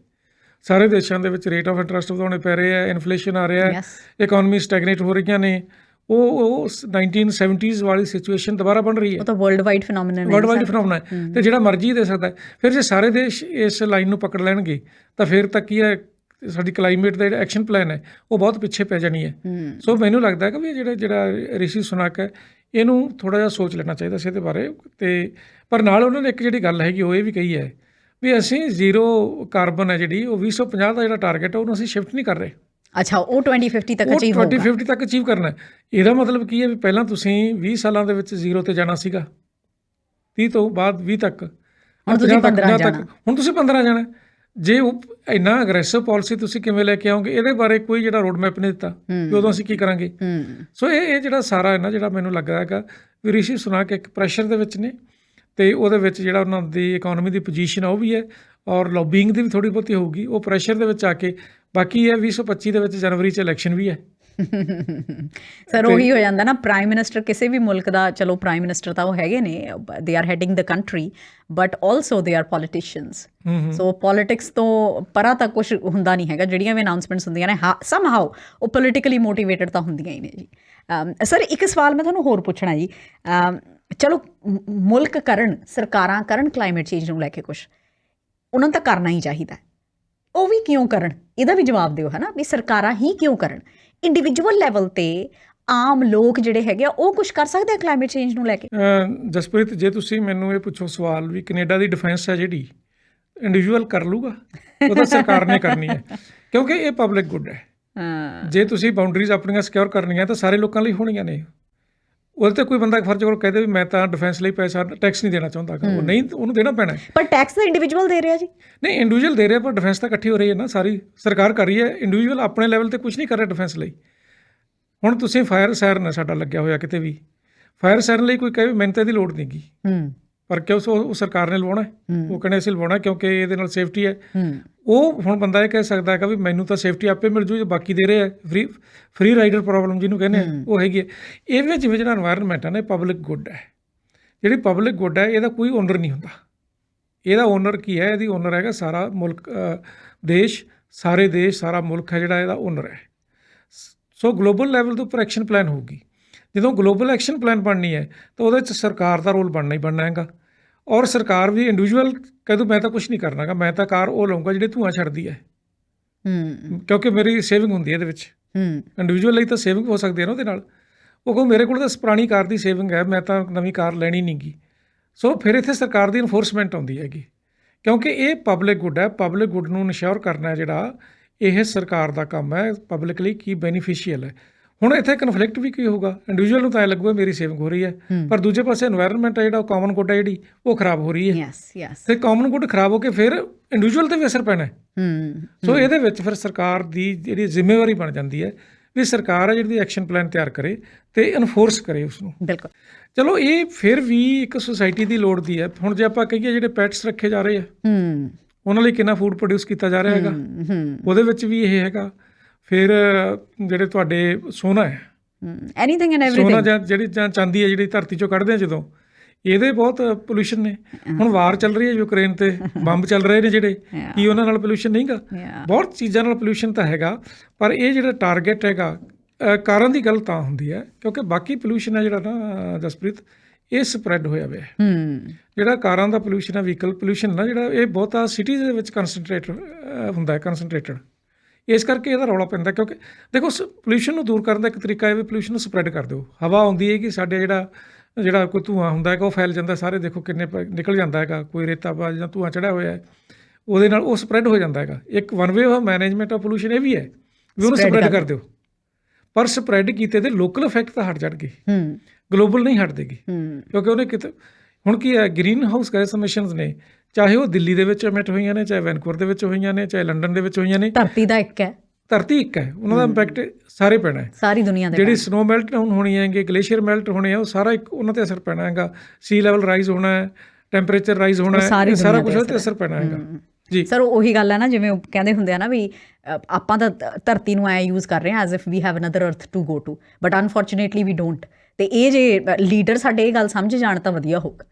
ਸਾਰੇ ਦੇਸ਼ਾਂ ਦੇ ਵਿੱਚ ਰੇਟ ਆਫ ਇੰਟਰਸਟ ਵਧਾਉਣੇ ਪੈ ਰਹੇ ਆ, ਇਨਫਲੇਸ਼ਨ ਆ ਰਿਹਾ ਹੈ, ਇਕੋਨਮੀ ਸਟੈਗਨੇਟ ਹੋ ਰਹੀਆਂ ਨੇ। ਉਹ 1970s ਵਾਲੀ ਸਿਚੁਏਸ਼ਨ ਦੁਬਾਰਾ ਬਣ ਰਹੀ ਹੈ। ਉਹ ਤਾਂ ਵਰਲਡ ਵਾਈਡ ਫਿਨੋਮੀਨਾ ਹੈ ਤੇ ਜਿਹੜਾ ਮਰਜ਼ੀ ਦੇ ਸਕਦਾ। ਫਿਰ ਜੇ ਸਾਰੇ ਦੇਸ਼ ਇਸ ਲਾਈਨ ਨੂੰ ਪਕੜ ਲੈਣਗੇ ਤਾਂ ਫਿਰ ਤਾਂ ਕੀ ਹੈ, ਸਾਡੀ ਕਲਾਈਮੇਟ ਦਾ ਜਿਹੜਾ ਐਕਸ਼ਨ ਪਲਾਨ ਹੈ ਉਹ ਬਹੁਤ ਪਿੱਛੇ ਪੈ ਜਾਣੀ ਹੈ। ਸੋ ਮੈਨੂੰ ਲੱਗਦਾ ਹੈ ਕਿ ਵੀ ਜਿਹੜਾ ਰਿਸ਼ੀ ਸੁਨਾਕ ਹੈ ਇਹਨੂੰ ਥੋੜ੍ਹਾ ਜਿਹਾ ਸੋਚ ਲੈਣਾ ਚਾਹੀਦਾ ਸੀ ਇਹਦੇ ਬਾਰੇ। ਤੇ ਪਰ ਨਾਲ ਉਹਨਾਂ ਨੇ ਇੱਕ ਜਿਹੜੀ ਗੱਲ ਹੈਗੀ ਉਹ ਇਹ ਵੀ ਕਹੀ ਹੈ ਵੀ ਅਸੀਂ ਜ਼ੀਰੋ ਕਾਰਬਨ ਹੈ ਜਿਹੜੀ ਉਹ 2050 ਦਾ ਜਿਹੜਾ ਟਾਰਗੇਟ ਹੈ ਉਹਨੂੰ ਅਸੀਂ ਸ਼ਿਫਟ ਨਹੀਂ ਕਰ ਰਹੇ। ਅੱਛਾ, ਉਹ 2050 ਤੱਕ ਅਚੀਵ ਹੋਊਗਾ। 2050 ਤੱਕ ਅਚੀਵ ਕਰਨਾ। ਇਹਦਾ ਮਤਲਬ ਕੀ ਹੈ ਵੀ ਪਹਿਲਾਂ ਤੁਸੀਂ 20 ਸਾਲਾਂ ਦੇ ਵਿੱਚ ਜ਼ੀਰੋ 'ਤੇ ਜਾਣਾ ਸੀਗਾ, 30 ਤੋਂ ਬਾਅਦ 20 ਤੱਕ, ਹੁਣ ਤੁਸੀਂ 15 ਤੱਕ, ਹੁਣ ਤੁਸੀਂ 15 ਜਾਣਾ। ਜੇ ਉਹ ਇੰਨਾ ਅਗਰੈਸਿਵ ਪਾਲਿਸੀ ਤੁਸੀਂ ਕਿਵੇਂ ਲੈ ਕੇ ਆਓਗੇ, ਇਹਦੇ ਬਾਰੇ ਕੋਈ ਜਿਹੜਾ ਰੋਡ ਮੈਪ ਨਹੀਂ ਦਿੱਤਾ ਵੀ ਉਦੋਂ ਅਸੀਂ ਕੀ ਕਰਾਂਗੇ। ਸੋ ਇਹ ਜਿਹੜਾ ਸਾਰਾ ਹੈ ਨਾ ਜਿਹੜਾ ਮੈਨੂੰ ਲੱਗਦਾ ਹੈਗਾ ਵੀ ਰਿਸ਼ੀ ਸੁਨਾਕ ਇੱਕ ਪ੍ਰੈਸ਼ਰ ਦੇ ਵਿੱਚ ਨੇ ਅਤੇ ਉਹਦੇ ਵਿੱਚ ਜਿਹੜਾ ਉਹਨਾਂ ਦੀ ਇਕੋਨਮੀ ਦੀ ਪੋਜੀਸ਼ਨ ਆ ਉਹ ਵੀ ਹੈ ਔਰ ਲੌਬਿੰਗ ਦੀ ਵੀ ਥੋੜ੍ਹੀ ਬਹੁਤੀ ਹੋਊਗੀ। ਉਹ ਪ੍ਰੈਸ਼ਰ ਦੇ ਵਿੱਚ ਆ ਕੇ ਬਾਕੀ ਹੈ 2025 ਦੇ ਵਿੱਚ ਜਨਵਰੀ 'ਚ ਇਲੈਕਸ਼ਨ ਵੀ ਹੈ ਸਰ ਉਹੀ ਹੋ ਜਾਂਦਾ ਨਾ, ਪ੍ਰਾਈਮ ਮਿਨਿਸਟਰ ਕਿਸੇ ਵੀ ਮੁਲਕ ਦਾ, ਚਲੋ ਪ੍ਰਾਈਮ ਮਿਨਿਸਟਰ ਤਾਂ ਉਹ ਹੈਗੇ ਨੇ, they are heading the country, but also they are politicians. So politics ਤੋਂ ਪਰਾਂ ਤਾਂ ਕੁਛ ਹੁੰਦਾ ਨਹੀਂ ਹੈਗਾ। ਜਿਹੜੀਆਂ ਵੀ ਅਨਾਊਂਸਮੈਂਟਸ ਹੁੰਦੀਆਂ ਨੇ ਸਮ ਹਾਊ ਉਹ ਪੋਲੀਟੀਕਲੀ ਮੋਟੀਵੇਟਡ ਤਾਂ ਹੁੰਦੀਆਂ ਹੀ ਨੇ ਜੀ। ਸਰ ਇੱਕ ਸਵਾਲ ਮੈਂ ਤੁਹਾਨੂੰ ਹੋਰ ਪੁੱਛਣਾ ਜੀ, ਚਲੋ ਮੁਲਕ ਕਰਨ, ਸਰਕਾਰਾਂ ਕਰਨ ਕਲਾਈਮੇਟ ਚੇਂਜ ਨੂੰ ਲੈ ਕੇ ਕੁਛ, ਉਹਨਾਂ ਨੂੰ ਤਾਂ ਕਰਨਾ ਹੀ ਚਾਹੀਦਾ, ਉਹ ਵੀ ਕਿਉਂ ਕਰਨ, ਇਹਦਾ ਵੀ ਜਵਾਬ ਦਿਓ, ਹੈ ਨਾ, ਵੀ ਸਰਕਾਰਾਂ ਹੀ ਕਿਉਂ ਕਰਨ। ਇੰਡੀਵਿਜੂਅਲ ਲੈਵਲ 'ਤੇ ਆਮ ਲੋਕ ਜਿਹੜੇ ਹੈਗੇ ਆ ਉਹ ਕੁਛ ਕਰ ਸਕਦੇ ਆ ਕਲਾਈਮੇਟ ਚੇਂਜ ਨੂੰ ਲੈ ਕੇ? ਜਸਪ੍ਰੀਤ, ਜੇ ਤੁਸੀਂ ਮੈਨੂੰ ਇਹ ਪੁੱਛੋ ਸਵਾਲ ਵੀ ਕੈਨੇਡਾ ਦੀ ਡਿਫੈਂਸ ਹੈ ਜਿਹੜੀ ਇੰਡੀਵਿਜੂਅਲ ਕਰ ਲੂਗਾ, ਉਹ ਤਾਂ ਸਰਕਾਰ ਨੇ ਕਰਨੀ ਹੈ, ਕਿਉਂਕਿ ਇਹ ਪਬਲਿਕ ਗੁੱਡ ਹੈ। ਜੇ ਤੁਸੀਂ ਬਾਉਂਡਰੀਜ਼ ਆਪਣੀਆਂ ਸਿਕਿਉਰ ਕਰਨੀਆਂ ਤਾਂ ਸਾਰੇ ਲੋਕਾਂ ਲਈ ਹੋਣੀਆਂ ਨੇ। ਉਹਦੇ 'ਤੇ ਕੋਈ ਬੰਦਾ ਫਰਜ਼ ਕਰੋ ਕਹਦੇ ਵੀ ਮੈਂ ਤਾਂ ਡਿਫੈਂਸ ਲਈ ਪੈਸਾ ਟੈਕਸ ਨਹੀਂ ਦੇਣਾ ਚਾਹੁੰਦਾ, ਉਹ ਨਹੀਂ, ਉਹਨੂੰ ਦੇਣਾ ਪੈਣਾ। ਪਰ ਟੈਕਸ ਤਾਂ ਇੰਡੀਵਿਜੂਅਲ ਦੇ ਰਿਹਾ ਜੀ। ਨਹੀਂ, ਇੰਡੀਵਿਜੂਅਲ ਦੇ ਰਿਹਾ, ਪਰ ਡਿਫੈਂਸ ਤਾਂ ਇਕੱਠੀ ਹੋ ਰਹੀ ਹੈ ਨਾ, ਸਾਰੀ ਸਰਕਾਰ ਕਰ ਰਹੀ ਹੈ। ਇੰਡੀਵਿਜੂਅਲ ਆਪਣੇ ਲੈਵਲ 'ਤੇ ਕੁਛ ਨਹੀਂ ਕਰ ਰਿਹਾ ਡਿਫੈਂਸ ਲਈ। ਹੁਣ ਤੁਸੀਂ ਫਾਇਰ ਸਾਇਰਨ ਹੈ ਸਾਡਾ ਲੱਗਿਆ ਹੋਇਆ ਕਿਤੇ ਵੀ, ਫਾਇਰ ਸਾਇਰਨ ਲਈ ਕੋਈ ਕਹੇ ਵੀ ਮੈਨੂੰ ਤਾਂ ਇਹਦੀ ਲੋੜ ਨਹੀਂ ਗੀ, ਪਰ ਕਿਉਂ ਉਹ ਸਰਕਾਰ ਨੇ ਲਵਾਉਣਾ, ਉਹ ਕਹਿੰਦੇ ਅਸੀਂ ਲਵਾਉਣਾ ਕਿਉਂਕਿ ਇਹਦੇ ਨਾਲ ਸੇਫਟੀ ਹੈ। ਉਹ ਹੁਣ ਬੰਦਾ ਇਹ ਕਹਿ ਸਕਦਾ ਹੈਗਾ ਵੀ ਮੈਨੂੰ ਤਾਂ ਸੇਫਟੀ ਆਪੇ ਮਿਲ ਜੂ ਜੇ ਬਾਕੀ ਦੇ ਰਹੇ ਹੈ। ਫਰੀ ਰਾਈਡਰ ਪ੍ਰੋਬਲਮ ਜਿਹਨੂੰ ਕਹਿੰਦੇ ਆ ਉਹ ਹੈਗੀ ਹੈ। ਇਹਦੇ ਵਿੱਚ ਜਿਹੜਾ ਇਨਵਾਇਰਨਮੈਂਟ ਹੈ ਨਾ, ਇਹ ਪਬਲਿਕ ਗੁੱਡ ਹੈ। ਜਿਹੜੀ ਪਬਲਿਕ ਗੁੱਡ ਹੈ ਇਹਦਾ ਕੋਈ ਓਨਰ ਨਹੀਂ ਹੁੰਦਾ। ਇਹਦਾ ਓਨਰ ਕੀ ਹੈ? ਇਹਦੀ ਓਨਰ ਹੈਗਾ ਸਾਰਾ ਮੁਲਕ, ਦੇਸ਼, ਸਾਰੇ ਦੇਸ਼, ਸਾਰਾ ਮੁਲਕ ਹੈ ਜਿਹੜਾ ਇਹਦਾ ਓਨਰ ਹੈ। ਸੋ ਗਲੋਬਲ ਲੈਵਲ ਦੇ ਉੱਪਰ ਐਕਸ਼ਨ ਪਲਾਨ ਹੋਊਗੀ। ਜਦੋਂ ਗਲੋਬਲ ਐਕਸ਼ਨ ਪਲਾਨ ਬਣਨੀ ਹੈ ਤਾਂ ਉਹਦੇ 'ਚ ਸਰਕਾਰ ਦਾ ਰੋਲ ਬਣਨਾ ਹੀ ਬਣਨਾ ਹੈਗਾ। ਔਰ ਸਰਕਾਰ ਵੀ ਇੰਡੀਵਿਜੂਅਲ ਕਹਿ ਦੂ ਮੈਂ ਤਾਂ ਕੁਛ ਨਹੀਂ ਕਰਨਾ ਗਾ, ਮੈਂ ਤਾਂ ਕਾਰ ਉਹ ਲਊਂਗਾ ਜਿਹੜੇ ਧੂੰਆਂ ਛੱਡਦੀ ਹੈ, ਕਿਉਂਕਿ ਮੇਰੀ ਸੇਵਿੰਗ ਹੁੰਦੀ ਹੈ ਇਹਦੇ ਵਿੱਚ। ਇੰਡੀਵਿਜੂਅਲ ਲਈ ਤਾਂ ਸੇਵਿੰਗ ਹੋ ਸਕਦੀ ਹੈ ਨਾ ਉਹਦੇ ਨਾਲ। ਉਹ ਕਹੋ ਮੇਰੇ ਕੋਲ ਤਾਂ ਪੁਰਾਣੀ ਕਾਰ ਦੀ ਸੇਵਿੰਗ ਹੈ, ਮੈਂ ਤਾਂ ਨਵੀਂ ਕਾਰ ਲੈਣੀ ਨਹੀਂ ਗੀ। ਸੋ ਫਿਰ ਇੱਥੇ ਸਰਕਾਰ ਦੀ ਇਨਫੋਰਸਮੈਂਟ ਆਉਂਦੀ ਹੈਗੀ, ਕਿਉਂਕਿ ਇਹ ਪਬਲਿਕ ਗੁੱਡ ਹੈ। ਪਬਲਿਕ ਗੁੱਡ ਨੂੰ ਇਨਸ਼ੋਰ ਕਰਨਾ ਜਿਹੜਾ ਇਹ ਸਰਕਾਰ ਦਾ ਕੰਮ ਹੈ, ਪਬਲਿਕ ਲਈ ਕੀ ਬੈਨੀਫੀਸ਼ੀਅਲ ਹੈ। ਹੁਣ ਇੱਥੇ ਕਨਫਲਿਕਟ ਵੀ ਕੀ ਹੋਊਗਾ? ਇੰਡੀਵਿਜੂਅਲ ਨੂੰ ਤਾਂ ਐਂ ਲੱਗੂਗਾ ਮੇਰੀ ਸੇਵਿੰਗ ਹੋ ਰਹੀ ਹੈ, ਪਰ ਦੂਜੇ ਪਾਸੇ ਇਨਵਾਇਰਨਮੈਂਟ ਹੈ ਜਿਹੜਾ, ਉਹ ਕਾਮਨ ਗੁੱਡ ਹੈ ਜਿਹੜੀ, ਉਹ ਖਰਾਬ ਹੋ ਰਹੀ ਹੈ। ਅਤੇ ਕਾਮਨ ਗੁੱਡ ਖਰਾਬ ਹੋ ਕੇ ਫਿਰ ਇੰਡੀਵਿਜੂਅਲ 'ਤੇ ਵੀ ਅਸਰ ਪੈਣਾ। ਸੋ ਇਹਦੇ ਵਿੱਚ ਫਿਰ ਸਰਕਾਰ ਦੀ ਜਿਹੜੀ ਜ਼ਿੰਮੇਵਾਰੀ ਬਣ ਜਾਂਦੀ ਹੈ ਵੀ ਸਰਕਾਰ ਹੈ ਜਿਹੜੀ ਐਕਸ਼ਨ ਪਲਾਨ ਤਿਆਰ ਕਰੇ ਅਤੇ ਇਨਫੋਰਸ ਕਰੇ ਉਸਨੂੰ। ਬਿਲਕੁਲ। ਚਲੋ ਇਹ ਫਿਰ ਵੀ ਇੱਕ ਸੁਸਾਇਟੀ ਦੀ ਲੋੜ ਦੀ ਹੈ। ਹੁਣ ਜੇ ਆਪਾਂ ਕਹੀਏ ਜਿਹੜੇ ਪੈਟਸ ਰੱਖੇ ਜਾ ਰਹੇ ਆ, ਉਹਨਾਂ ਲਈ ਕਿੰਨਾ ਫੂਡ ਪ੍ਰੋਡਿਊਸ ਕੀਤਾ ਜਾ ਰਿਹਾ ਹੈਗਾ, ਉਹਦੇ ਵਿੱਚ ਵੀ ਇਹ ਹੈਗਾ। ਫਿਰ ਜਿਹੜੇ ਤੁਹਾਡੇ ਸੋਨਾ ਹੈ, ਐਨੀਥਿੰਗ ਐਂਡ ਐਵਰੀਥਿੰਗ, ਸੋਨਾ ਜਾਂ ਜਿਹੜੀ ਜਾਂ ਚਾਂਦੀ ਹੈ ਜਿਹੜੀ ਧਰਤੀ 'ਚੋਂ ਕੱਢਦੇ ਆ ਜਦੋਂ, ਇਹਦੇ ਬਹੁਤ ਪੋਲਿਊਸ਼ਨ ਨੇ। ਹੁਣ ਵਾਰ ਚੱਲ ਰਹੀ ਹੈ ਯੂਕਰੇਨ 'ਤੇ, ਬੰਬ ਚੱਲ ਰਹੇ ਨੇ ਜਿਹੜੇ, ਕੀ ਉਹਨਾਂ ਨਾਲ ਪੋਲਿਊਸ਼ਨ ਨਹੀਂ ਗਾ? ਬਹੁਤ ਚੀਜ਼ਾਂ ਨਾਲ ਪੋਲਿਊਸ਼ਨ ਤਾਂ ਹੈਗਾ, ਪਰ ਇਹ ਜਿਹੜਾ ਟਾਰਗੇਟ ਹੈਗਾ, ਕਾਰਨ ਦੀ ਗੱਲ ਤਾਂ ਹੁੰਦੀ ਹੈ ਕਿਉਂਕਿ ਬਾਕੀ ਪੋਲਿਊਸ਼ਨ ਹੈ ਜਿਹੜਾ ਨਾ ਜਸਪ੍ਰੀਤ, ਇਹ ਸਪਰੈਡ ਹੋਇਆ ਹੋਇਆ। ਜਿਹੜਾ ਕਾਰਾਂ ਦਾ ਪੋਲਿਊਸ਼ਨ ਹੈ, ਵਹੀਕਲ ਪੋਲਿਊਸ਼ਨ ਨਾ ਜਿਹੜਾ, ਇਹ ਬਹੁਤਾ ਸਿਟੀਜ਼ ਦੇ ਵਿੱਚ ਕੰਸਨਟਰੇਟ ਹੁੰਦਾ ਹੈ, ਕੰਸਨਟਰੇਟਡ। ਇਸ ਕਰਕੇ ਇਹਦਾ ਰੌਲਾ ਪੈਂਦਾ, ਕਿਉਂਕਿ ਦੇਖੋ ਪੋਲਿਊਸ਼ਨ ਨੂੰ ਦੂਰ ਕਰਨ ਦਾ ਇੱਕ ਤਰੀਕਾ ਇਹ ਵੀ ਪੋਲਿਊਸ਼ਨ ਨੂੰ ਸਪਰੈਡ ਕਰ ਦਿਓ। ਹਵਾ ਆਉਂਦੀ ਹੈ ਕਿ ਸਾਡੇ ਜਿਹੜਾ ਕੋਈ ਧੂੰਆਂ ਹੁੰਦਾ ਹੈਗਾ ਉਹ ਫੈਲ ਜਾਂਦਾ, ਸਾਰੇ ਦੇਖੋ ਕਿੰਨੇ ਨਿਕਲ ਜਾਂਦਾ ਹੈਗਾ, ਕੋਈ ਰੇਤਾ ਪਾ ਜਾਂ ਧੂੰਆਂ ਚੜ੍ਹਿਆ ਹੋਇਆ ਹੈ, ਉਹਦੇ ਨਾਲ ਉਹ ਸਪਰੈਡ ਹੋ ਜਾਂਦਾ ਹੈਗਾ। ਇੱਕ one way of management of pollution ਇਹ ਵੀ ਹੈ ਵੀ ਉਹਨੂੰ ਸਪਰੈਡ ਕਰ ਦਿਓ, ਪਰ ਸਪਰੈਡ ਕੀਤੇ ਦੇ ਲੋਕਲ ਇਫੈਕਟ ਤਾਂ ਹਟ ਜਾਣਗੇ, ਗਲੋਬਲ ਨਹੀਂ ਹਟਦੇਗੀ। ਕਿਉਂਕਿ ਉਹਨੇ ਕਿਤੇ ਹੁਣ ਕੀ ਹੈ, ਗ੍ਰੀਨ ਹਾਊਸ ਗੈਸ ਐਮਿਸ਼ਨਸ ਨੇ, ਚਾਹੇ ਉਹ ਦਿੱਲੀ ਦੇ ਵਿੱਚ ਐਮਿਟ ਹੋਈਆਂ ਨੇ, ਚਾਹੇ ਵੈਨਕੂਵਰ ਦੇ ਵਿੱਚ ਹੋਈਆਂ ਨੇ, ਚਾਹੇ ਲੰਡਨ ਦੇ ਵਿੱਚ ਹੋਈਆਂ ਨੇ। ਧਰਤੀ ਦਾ ਇੱਕ ਹੈ, ਧਰਤੀ ਇੱਕ ਹੈ, ਉਹਨਾਂ ਦਾ ਇੰਪੈਕਟ ਸਾਰੇ ਪੈਣਾ ਹੈ, ਸਾਰੀ ਦੁਨੀਆ ਦੇ। ਜਿਹੜੀ ਸਨੋ ਮੈਲਟ ਹੋਣੀ ਹੈਗੀ, ਗਲੇਸ਼ੀਅਰ ਮੈਲਟ ਹੋਣੇ ਆ, ਉਹ ਸਾਰਾ ਇੱਕ ਉਹਨਾਂ 'ਤੇ ਅਸਰ ਪੈਣਾ ਹੈਗਾ। ਸੀ ਲੈਵਲ ਰਾਈਜ਼ ਹੋਣਾ ਹੈ, ਟੈਂਪਰੇਚਰ ਰਾਈਜ਼ ਹੋਣਾ ਹੈ, ਸਾਰਾ ਕੁਛ ਉਹਦੇ 'ਤੇ ਅਸਰ ਪੈਣਾ ਹੈਗਾ ਜੀ। ਸਰ ਉਹੀ ਗੱਲ ਹੈ ਨਾ, ਜਿਵੇਂ ਉਹ ਕਹਿੰਦੇ ਹੁੰਦੇ ਆ ਨਾ ਵੀ ਆਪਾਂ ਤਾਂ ਧਰਤੀ ਨੂੰ ਐਂ ਯੂਜ਼ ਕਰ ਰਹੇ ਹਾਂ as if we have another earth to go to, but unfortunately we don't. ਅਤੇ ਇਹ ਜੇ ਲੀਡਰ ਸਾਡੇ ਇਹ ਗੱਲ ਸਮਝ ਜਾਣ ਤਾਂ ਵਧੀਆ ਹੋਊਗਾ।